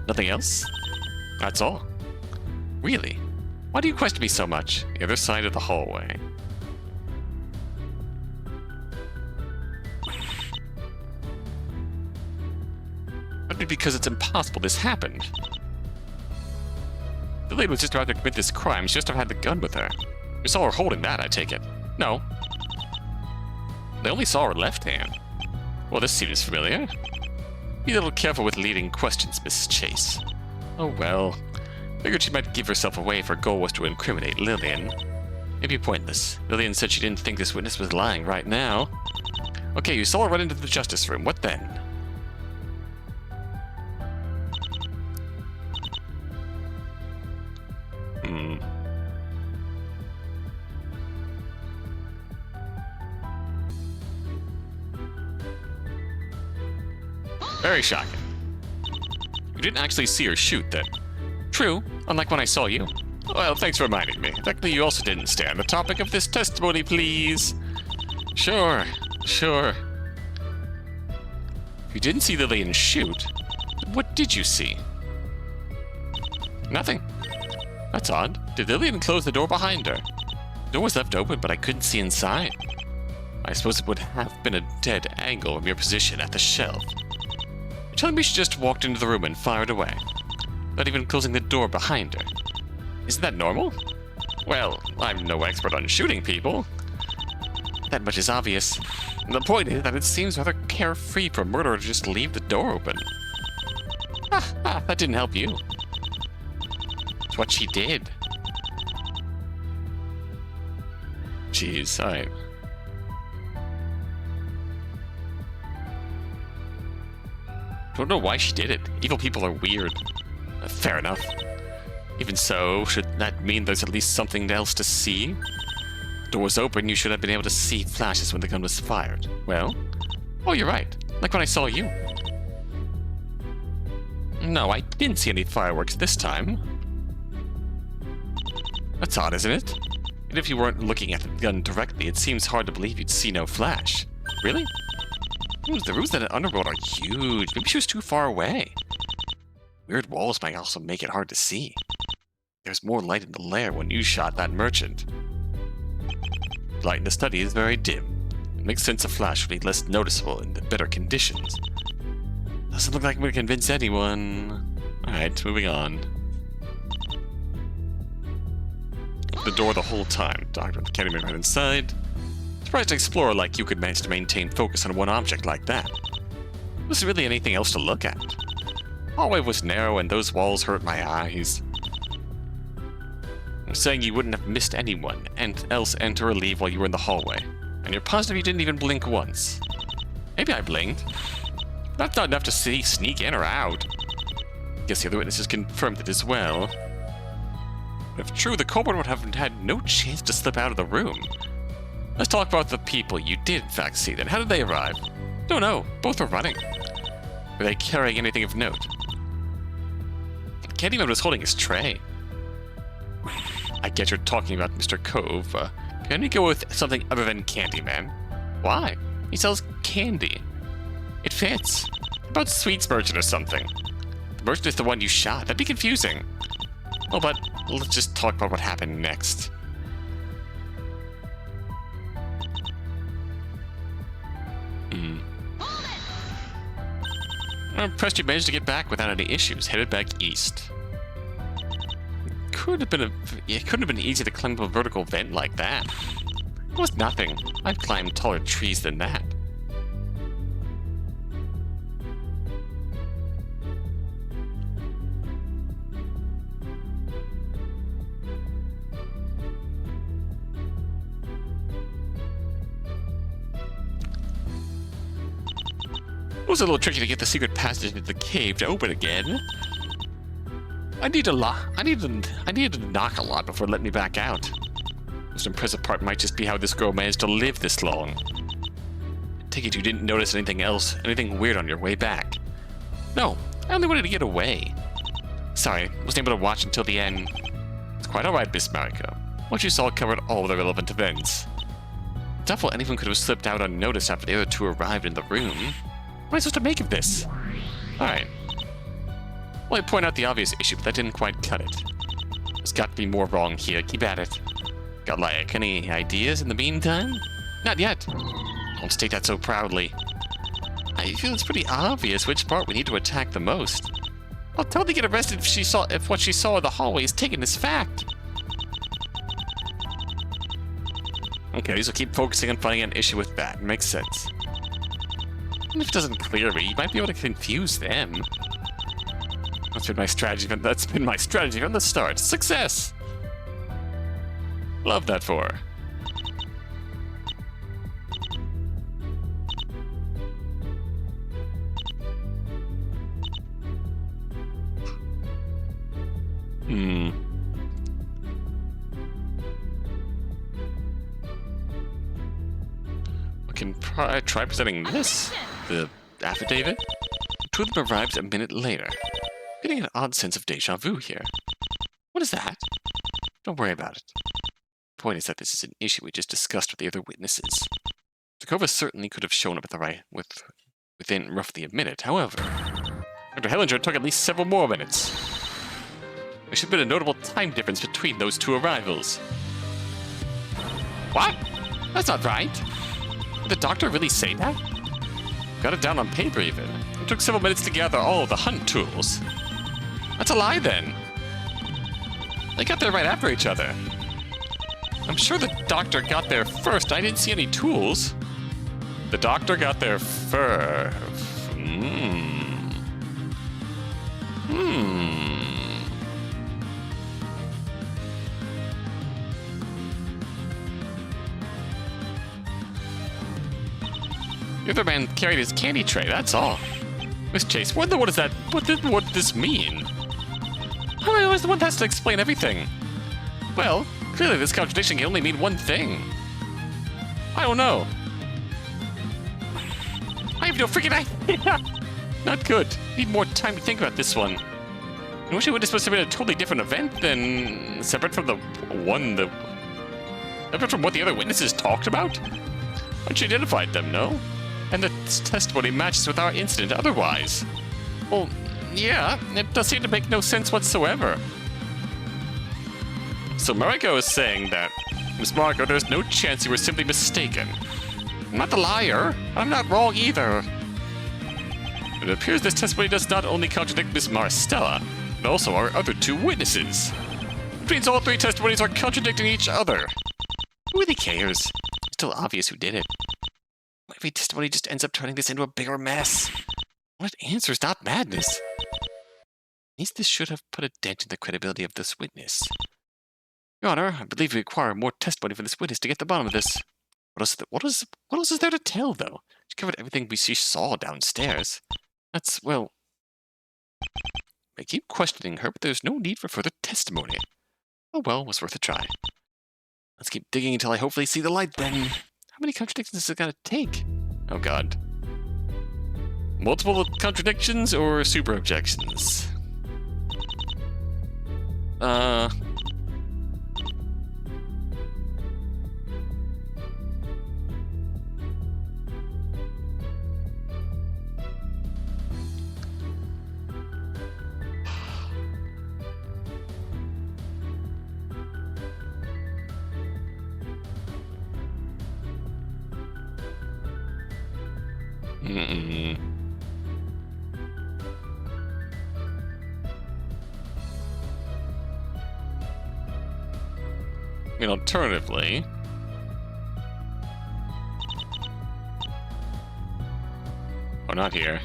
Nothing else? That's all. Really? Why do you question me so much? The other side of the hallway. That'd be because it's impossible this happened. The lady was just about to commit this crime. She must have had the gun with her. You saw her holding that, I take it. No. They only saw her left hand. Well, this seems familiar. Be a little careful with leading questions, Miss Chase. Oh well. Figured she might give herself away if her goal was to incriminate Lillian. Maybe pointless. Lillian said she didn't think this witness was lying right now. Okay, you saw her run into the justice room. What then? Very shocking. You didn't actually see her shoot, then. True, unlike when I saw you. Well, thanks for reminding me. Technically, you also didn't stay on the topic of this testimony, please. Sure. If you didn't see Lillian shoot, what did you see? Nothing. That's odd. Did Lillian close the door behind her? The door was left open, but I couldn't see inside. I suppose it would have been a dead angle from your position at the shelf. You're telling me she just walked into the room and fired away, not even closing the door behind her. Isn't that normal? Well, I'm no expert on shooting people. That much is obvious. The point is that it seems rather carefree for a murderer to just leave the door open. That didn't help you. It's what she did. Jeez, I don't know why she did it. Evil people are weird. Fair enough. Even so, should that mean there's at least something else to see? Door was open, you should have been able to see flashes when the gun was fired. Well? Oh, you're right. Like when I saw you. No, I didn't see any fireworks this time. That's odd, isn't it? Even if you weren't looking at the gun directly, it seems hard to believe you'd see no flash. Really? The rooms in the underworld are huge. Maybe she was too far away. Weird walls might also make it hard to see. There's more light in the lair when you shot that merchant. Light in the study is very dim. It makes sense a flash would be less noticeable in the better conditions. Doesn't look like we're convince anyone. Alright, moving on. The door the whole time. Doctor can't even right inside. Surprised an explorer like you could manage to maintain focus on one object like that. Was there really anything else to look at? The hallway was narrow and those walls hurt my eyes. I'm saying you wouldn't have missed anyone else enter or leave while you were in the hallway. And you're positive you didn't even blink once. Maybe I blinked. That's not enough to sneak in or out. Guess the other witnesses confirmed it as well. But if true, the culprit would have had no chance to slip out of the room. Let's talk about the people you did in fact see then. How did they arrive? Don't know. Both were running. Were they carrying anything of note? Candyman was holding his tray. I get you're talking about Mr. Cove. Can we go with something other than Candyman? Why? He sells candy. It fits. About sweets merchant or something. The merchant is the one you shot. That'd be confusing. Oh, but let's just talk about what happened next. I'm impressed you managed to get back without any issues. Headed back east. It couldn't have been easy to climb up a vertical vent like that. It was nothing. I've climbed taller trees than that. It was a little tricky to get the secret passage into the cave to open again. I needed to knock a lot before letting me back out. The most impressive part might just be how this girl managed to live this long. I take it you didn't notice anything weird on your way back. No, I only wanted to get away. Sorry, wasn't able to watch until the end. It's Quite alright, Miss Mariko. What you saw covered all the relevant events. Doubtful anyone could have slipped out unnoticed after the other two arrived in the room. What am I supposed to make of this? Alright. Well, I point out the obvious issue, but that didn't quite cut it. There's got to be more wrong here. Keep at it. Got like any ideas in the meantime? Not yet. Don't state that so proudly. I feel it's pretty obvious which part we need to attack the most. I'll totally get arrested if what she saw in the hallway is taken as fact. Okay, so keep focusing on finding an issue with that. Makes sense. And if it doesn't clear me, you might be able to confuse them. That's been my strategy from the start. Success! Love that for her. We can try presenting this. The affidavit. Two of them arrived a minute later. Getting an odd sense of deja vu here. What is that? Don't worry about it. The point is that this is an issue we just discussed with the other witnesses. Takova certainly could have shown up at within roughly a minute. However, Dr. Hellinger took at least several more minutes. There should have been a notable time difference between those two arrivals. What? That's not right. Did the doctor really say that? Got it down on paper even. It took several minutes to gather all of the hunt tools. That's a lie then. They got there right after each other. I'm sure the doctor got there first. I didn't see any tools. The doctor got there first. The other man carried his candy tray, that's all. Miss Chase, what does that... What did this mean? I was the one that has to explain everything. Well, clearly this contradiction can only mean one thing. I don't know. I have no freaking idea. Not good. Need more time to think about this one. I wish it would have supposed to be a totally different event than separate from separate from what the other witnesses talked about. But she identified them, no? And the testimony matches with our incident otherwise. Well, yeah, it does seem to make no sense whatsoever. So Mariko is saying that, Miss Mariko, there's no chance you were simply mistaken. I'm not the liar. I'm not wrong either. It appears this testimony does not only contradict Miss Maristella, but also our other two witnesses. Which means all three testimonies are contradicting each other. Who really cares? It's still obvious who did it. Every testimony just ends up turning this into a bigger mess. What answers, not madness. At least this should have put a dent in the credibility of this witness. Your Honor, I believe we require more testimony from this witness to get to the bottom of this. What else is there to tell, though? She covered everything she saw downstairs. That's, well... I keep questioning her, but there's no need for further testimony. Oh well, was worth a try. Let's keep digging until I hopefully see the light, then. How many contradictions is it gonna take? Oh god. Multiple contradictions or super objections? I mean, alternatively... Oh, not here.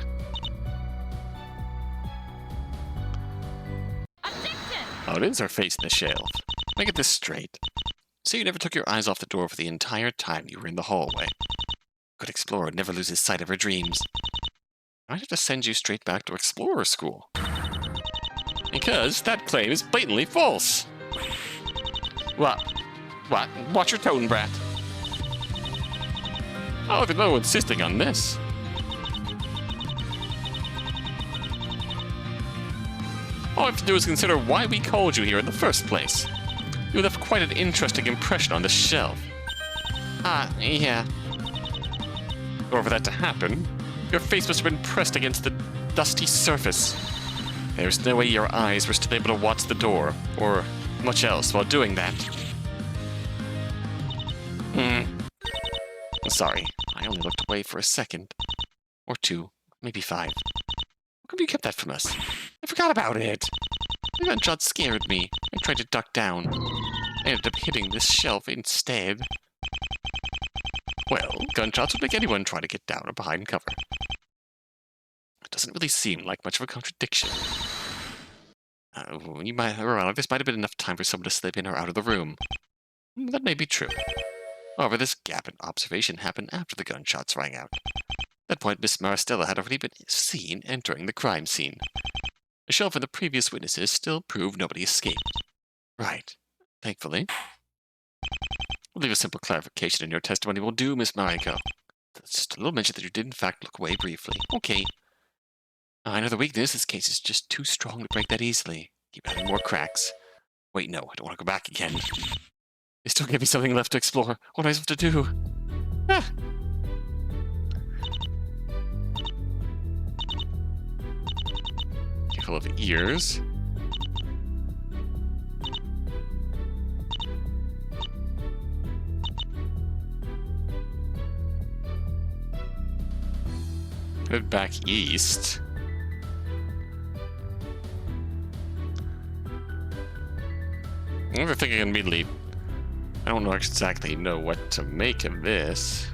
Objection! Oh, it is her face in the shelf. Let me get this straight. So you never took your eyes off the door for the entire time you were in the hallway. Good explorer never loses sight of her dreams. I might have to send you straight back to explorer school. Because that claim is blatantly false. What? Watch your tone, brat. Oh, there's no insisting on this. All I have to do is consider why we called you here in the first place. quite an interesting impression on the shelf. Yeah. Or for that to happen, your face must have been pressed against the dusty surface. There's no way your eyes were still able to watch the door, or much else while doing that. Sorry, I only looked away for a second. Or 2, maybe 5. How come you kept that from us? I forgot about it. The gunshot scared me. I tried to duck down. I ended up hitting this shelf instead. Well, gunshots would make anyone try to get down or behind cover. It doesn't really seem like much of a contradiction. This might have been enough time for someone to slip in or out of the room. That may be true. However, this gap in observation happened after the gunshots rang out. At that point, Miss Maristella had already been seen entering the crime scene. The shelf and the previous witnesses still proved nobody escaped. Right. Thankfully. We'll leave a simple clarification in your testimony will do, Miss Mariko. Just a little mention that you did in fact look away briefly. Okay. I know the weakness. This case is just too strong to break that easily. Keep adding more cracks. Wait, no, I don't want to go back again. They still give me something left to explore. What am I supposed to do? Ah. Careful of ears. Head back east. I'm overthinking immediately. I don't exactly know what to make of this.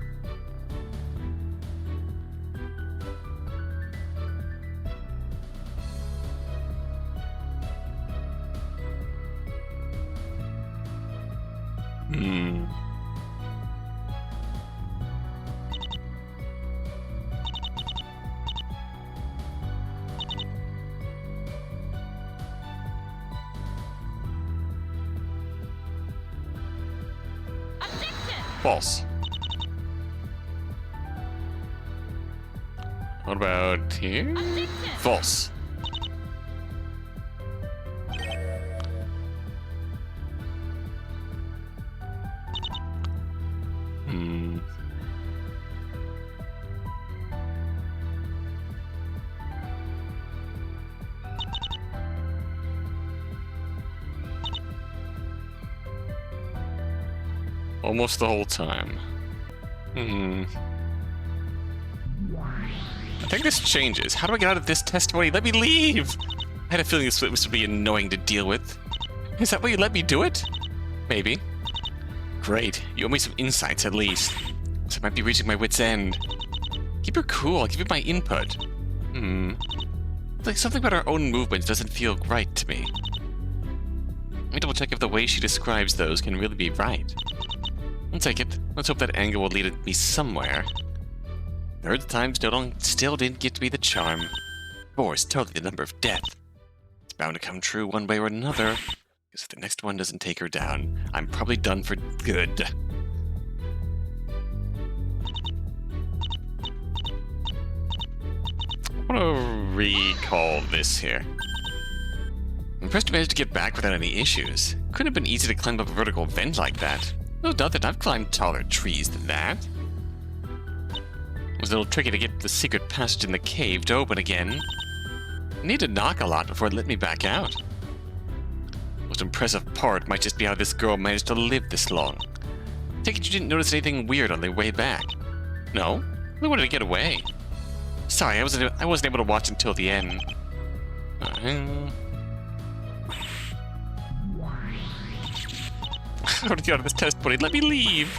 False. What about here? False. Almost the whole time. I think this changes. How do I get out of this testimony? Let me leave! I had a feeling this would be annoying to deal with. Is that why you let me do it? Maybe. Great. You owe me some insights at least. So I might be reaching my wit's end. Keep her cool. I'll give you my input. It's like something about our own movements doesn't feel right to me. Let me double check if the way she describes those can really be right. I'll take it. Let's hope that angle will lead me somewhere. Third time still didn't get to be the charm. 4 is totally the number of death. It's bound to come true one way or another. Because if the next one doesn't take her down, I'm probably done for good. I want to recall this here. I'm impressed you managed to get back without any issues. Couldn't have been easy to climb up a vertical vent like that. No doubt that I've climbed taller trees than that. It was a little tricky to get the secret passage in the cave to open again. I need to knock a lot before it let me back out. The most impressive part might just be how this girl managed to live this long. Take it you didn't notice anything weird on the way back. No? I wanted to get away. Sorry, I wasn't able to watch until the end. I want to get out of this testimony. Let me leave.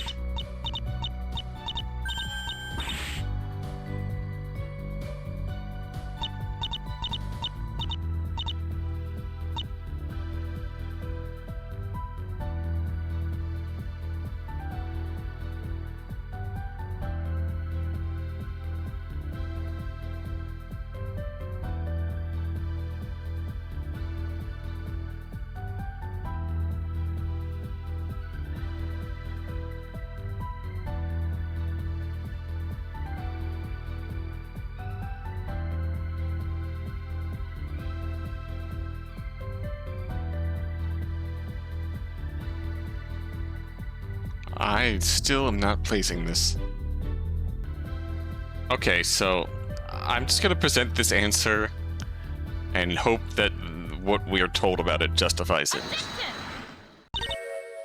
I still am not placing this. Okay, so I'm just gonna present this answer and hope that what we are told about it justifies it.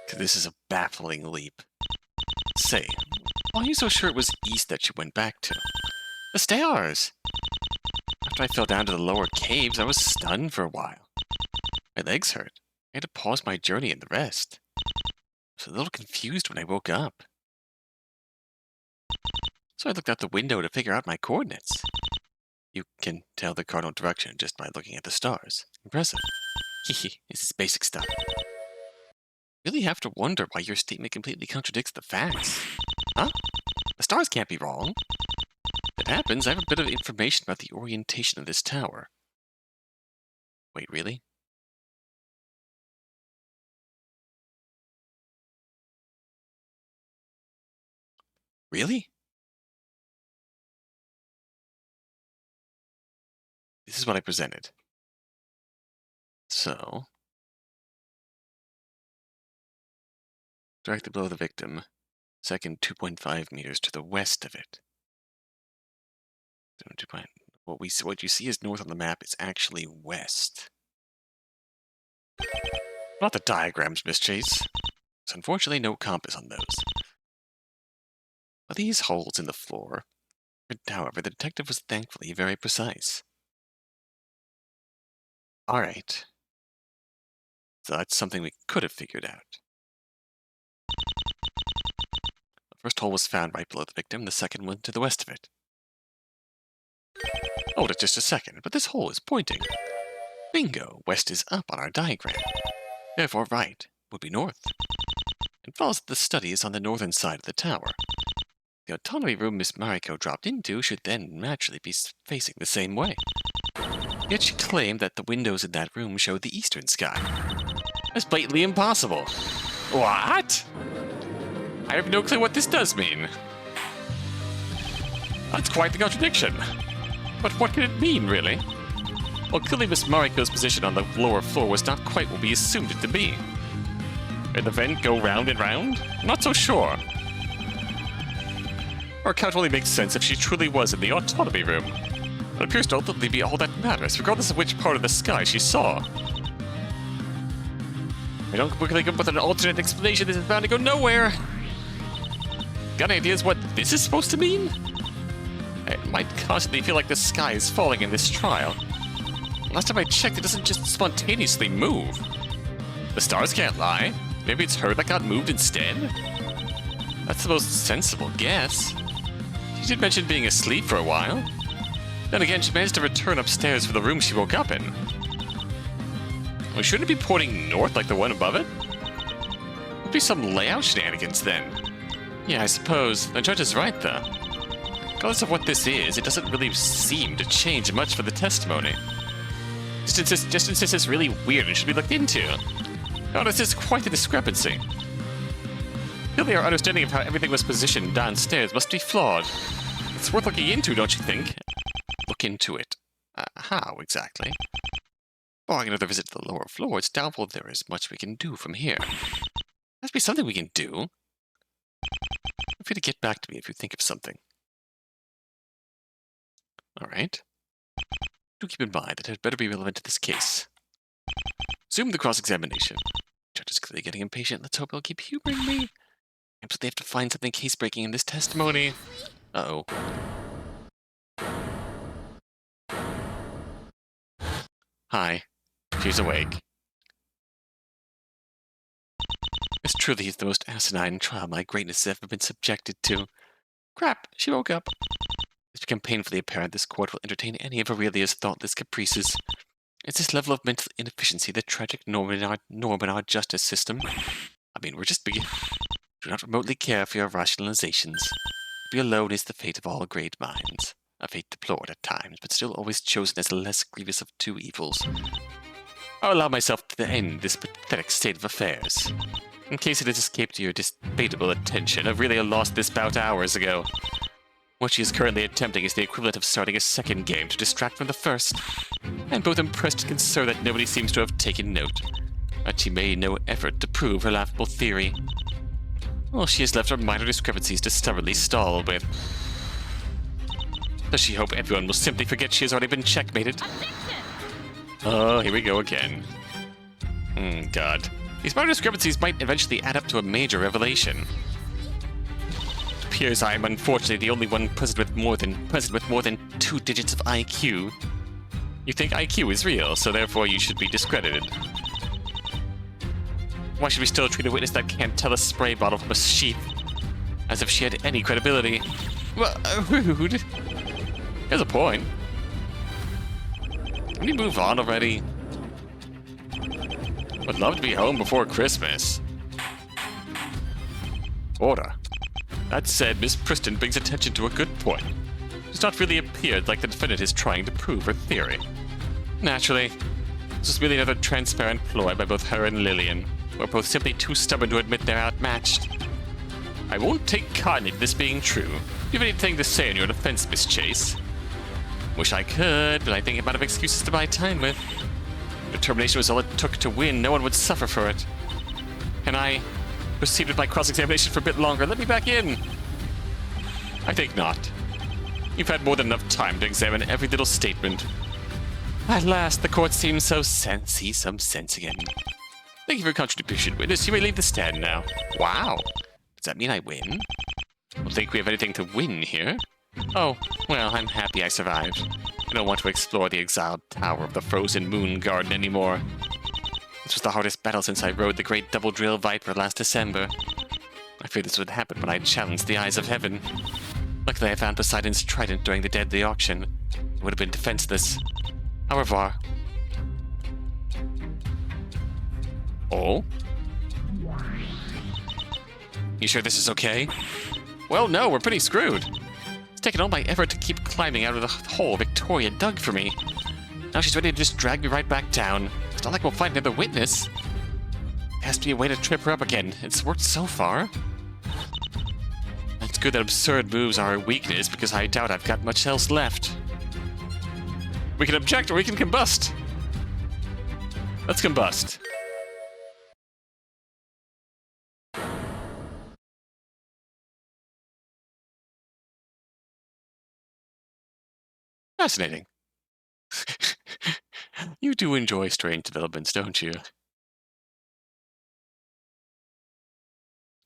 'Cause this is a baffling leap. Say, why are you so sure it was east that you went back to? The stairs! After I fell down to the lower caves, I was stunned for a while. My legs hurt. I had to pause my journey and the rest. I was a little confused when I woke up. So I looked out the window to figure out my coordinates. You can tell the cardinal direction just by looking at the stars. Impressive. Hehe, this is basic stuff. Really have to wonder why your statement completely contradicts the facts. Huh? The stars can't be wrong. If it happens, I have a bit of information about the orientation of this tower. Wait, really? Really? This is what I presented. So, directly below the victim, second 2.5 meters to the west of it. What you see as north on the map is actually west. Not the diagrams, Miss Chase. There's unfortunately no compass on those. But these holes in the floor. However, the detective was thankfully very precise. Alright. So that's something we could have figured out. The first hole was found right below the victim, the second one to the west of it. Hold it just a second, but this hole is pointing. Bingo! West is up on our diagram. Therefore, right would be north. It follows that the study is on the northern side of the tower. The autonomy room Miss Mariko dropped into should then naturally be facing the same way. Yet she claimed that the windows in that room showed the eastern sky. That's blatantly impossible. What? I have no clue what this does mean. That's quite the contradiction. But what can it mean, really? Well, clearly Miss Mariko's position on the lower floor was not quite what we assumed it to be. Did the vent go round and round? Not so sure. Her account only makes sense if she truly was in the autonomy room. It appears to ultimately be all that matters, regardless of which part of the sky she saw. I don't quickly come up with an alternate explanation. This is bound to go nowhere. Got any ideas what this is supposed to mean? I might constantly feel like the sky is falling in this trial. Last time I checked, it doesn't just spontaneously move. The stars can't lie. Maybe it's her that got moved instead? That's the most sensible guess. She did mention being asleep for a while. Then again, she managed to return upstairs for the room she woke up in. Well, shouldn't it be pointing north like the one above it? Would be some layout shenanigans then. Yeah, I suppose. The judge is right, though. Regardless of what this is, it doesn't really seem to change much for the testimony. Just insists it's really weird and should be looked into. No, this is quite a discrepancy. Clearly our understanding of how everything was positioned downstairs must be flawed. It's worth looking into, don't you think? Look into it. How, exactly? Barring another visit to the lower floor, it's doubtful there is much we can do from here. Must be something we can do. Feel free to get back to me if you think of something. Alright. Do keep in mind that it had better be relevant to this case. Resume the cross-examination. Judge is clearly getting impatient. Let's hope he'll keep humoring me. I absolutely have to find something case-breaking in this testimony. Uh-oh. Hi. She's awake. This truly is the most asinine trial my greatness has ever been subjected to. Crap, she woke up. It's become painfully apparent this court will entertain any of Aurelia's thoughtless caprices. It's this level of mental inefficiency the tragic norm in our justice system. I mean, we're just beginning. Do not remotely care for your rationalizations. To be alone is the fate of all great minds. A fate deplored at times, but still always chosen as the less grievous of two evils. I'll allow myself to end this pathetic state of affairs. In case it has escaped your debatable attention, Aurelia lost this bout hours ago. What she is currently attempting is the equivalent of starting a second game to distract from the first. I'm both impressed and concerned that nobody seems to have taken note, but she made no effort to prove her laughable theory. Well, she has left her minor discrepancies to stubbornly stall with. Does she hope everyone will simply forget she has already been checkmated? Oh, here we go again. God. These minor discrepancies might eventually add up to a major revelation. It appears I am unfortunately the only one present with more than 2 digits of IQ. You think IQ is real, so therefore you should be discredited. Why should we still treat a witness that can't tell a spray bottle from a sheath as if she had any credibility? Well, rude. There's a point. Can we move on already? Would love to be home before Christmas. Order. That said, Miss Preston brings attention to a good point. It does not really appear like the defendant is trying to prove her theory. Naturally, this is really another transparent ploy by both her and Lillian, who are both simply too stubborn to admit they're outmatched. I won't take kindly to this being true. Do you have anything to say in your defense, Miss Chase? Wish I could, but I think I'm out of excuses to buy time with. Determination was all it took to win. No one would suffer for it. Can I proceed with my cross-examination for a bit longer? Let me back in. I think not. You've had more than enough time to examine every little statement. At last, the court seems so see some sense again. Thank you for your contribution, witness. You may leave the stand now. Wow. Does that mean I win? I don't think we have anything to win here. Oh, well, I'm happy I survived. I don't want to explore the exiled tower of the frozen moon garden anymore. This was the hardest battle since I rode the great double-drill Viper last December. I feared this would happen when I challenged the eyes of heaven. Luckily, I found Poseidon's trident during the deadly auction. It would have been defenseless. Au revoir. Oh? You sure this is okay? Well, no, we're pretty screwed. It's taken all my effort to keep climbing out of the hole Victoria dug for me. Now she's ready to just drag me right back down. It's not like we'll find another witness. There has to be a way to trip her up again. It's worked so far. It's good that absurd moves are a weakness, because I doubt I've got much else left. We can object or we can combust. Let's combust. Fascinating. You do enjoy strange developments, don't you?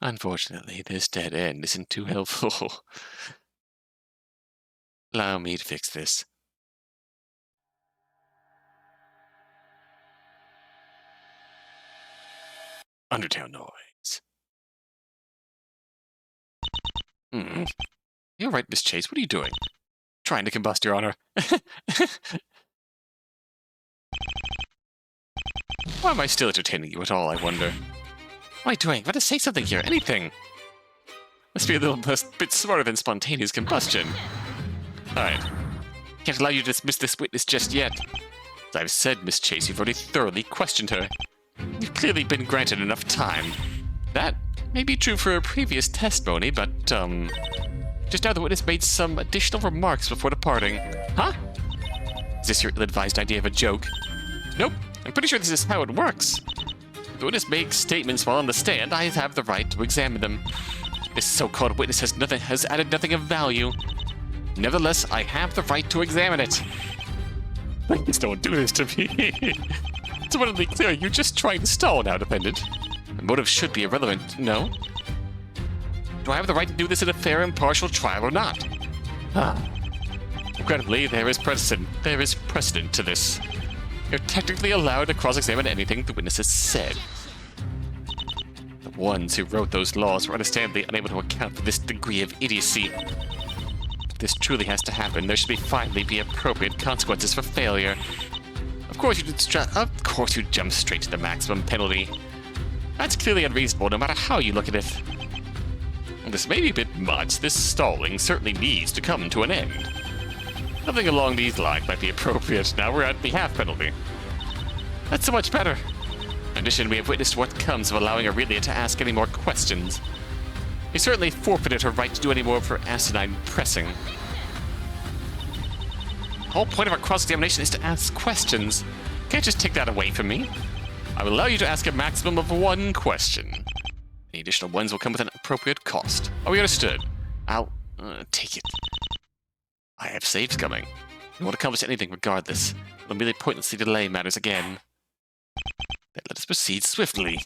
Unfortunately, this dead end isn't too helpful. Allow me to fix this. Undertale noise. You're right, Miss Chase. What are you doing? Trying to combust, Your Honor. Why am I still entertaining you at all, I wonder? What am I doing? I've got to say something here. Anything. Must be a bit smarter than spontaneous combustion. Alright. Can't allow you to dismiss this witness just yet. As I've said, Miss Chase, you've already thoroughly questioned her. You've clearly been granted enough time. That may be true for a previous testimony, but, just now the witness made some additional remarks before departing. Huh? Is this your ill-advised idea of a joke? Nope. I'm pretty sure this is how it works. The witness makes statements while on the stand. I have the right to examine them. This so-called witness has added nothing of value. Nevertheless, I have the right to examine it. Please don't do this to me. It's abundantly clear you're just trying to stall now, defendant. The motive should be irrelevant, no? Do I have the right to do this in a fair, impartial trial or not? Incredibly, there is precedent to this. You're technically allowed to cross-examine anything the witness has said. The ones who wrote those laws were understandably unable to account for this degree of idiocy. If this truly has to happen, there should finally be appropriate consequences for failure. Of course you jump straight to the maximum penalty. That's clearly unreasonable, no matter how you look at it. This may be a bit much. This stalling certainly needs to come to an end. Something along these lines might be appropriate. Now we're at the half penalty. That's so much better. In addition, we have witnessed what comes of allowing Aurelia to ask any more questions. We certainly forfeited her right to do any more of her asinine pressing. The whole point of our cross-examination is to ask questions. You can't just take that away from me. I will allow you to ask a maximum of 1 question. Any additional ones will come with an appropriate cost. Are we understood? I'll Take it. I have saves coming. We won't accomplish anything regardless. We'll merely pointlessly delay matters again. Then let us proceed swiftly.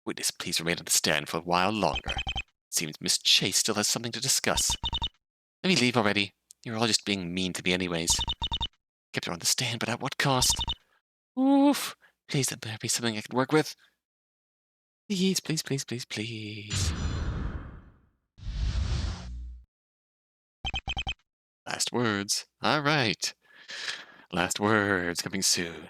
Witness, please remain on the stand for a while longer. Seems Miss Chase still has something to discuss. Let me leave already. You're all just being mean to me anyways. Kept her on the stand, but at what cost? Oof. Please let there be something I can work with. Please, please, please, please, please. Last words. All right. Last words coming soon.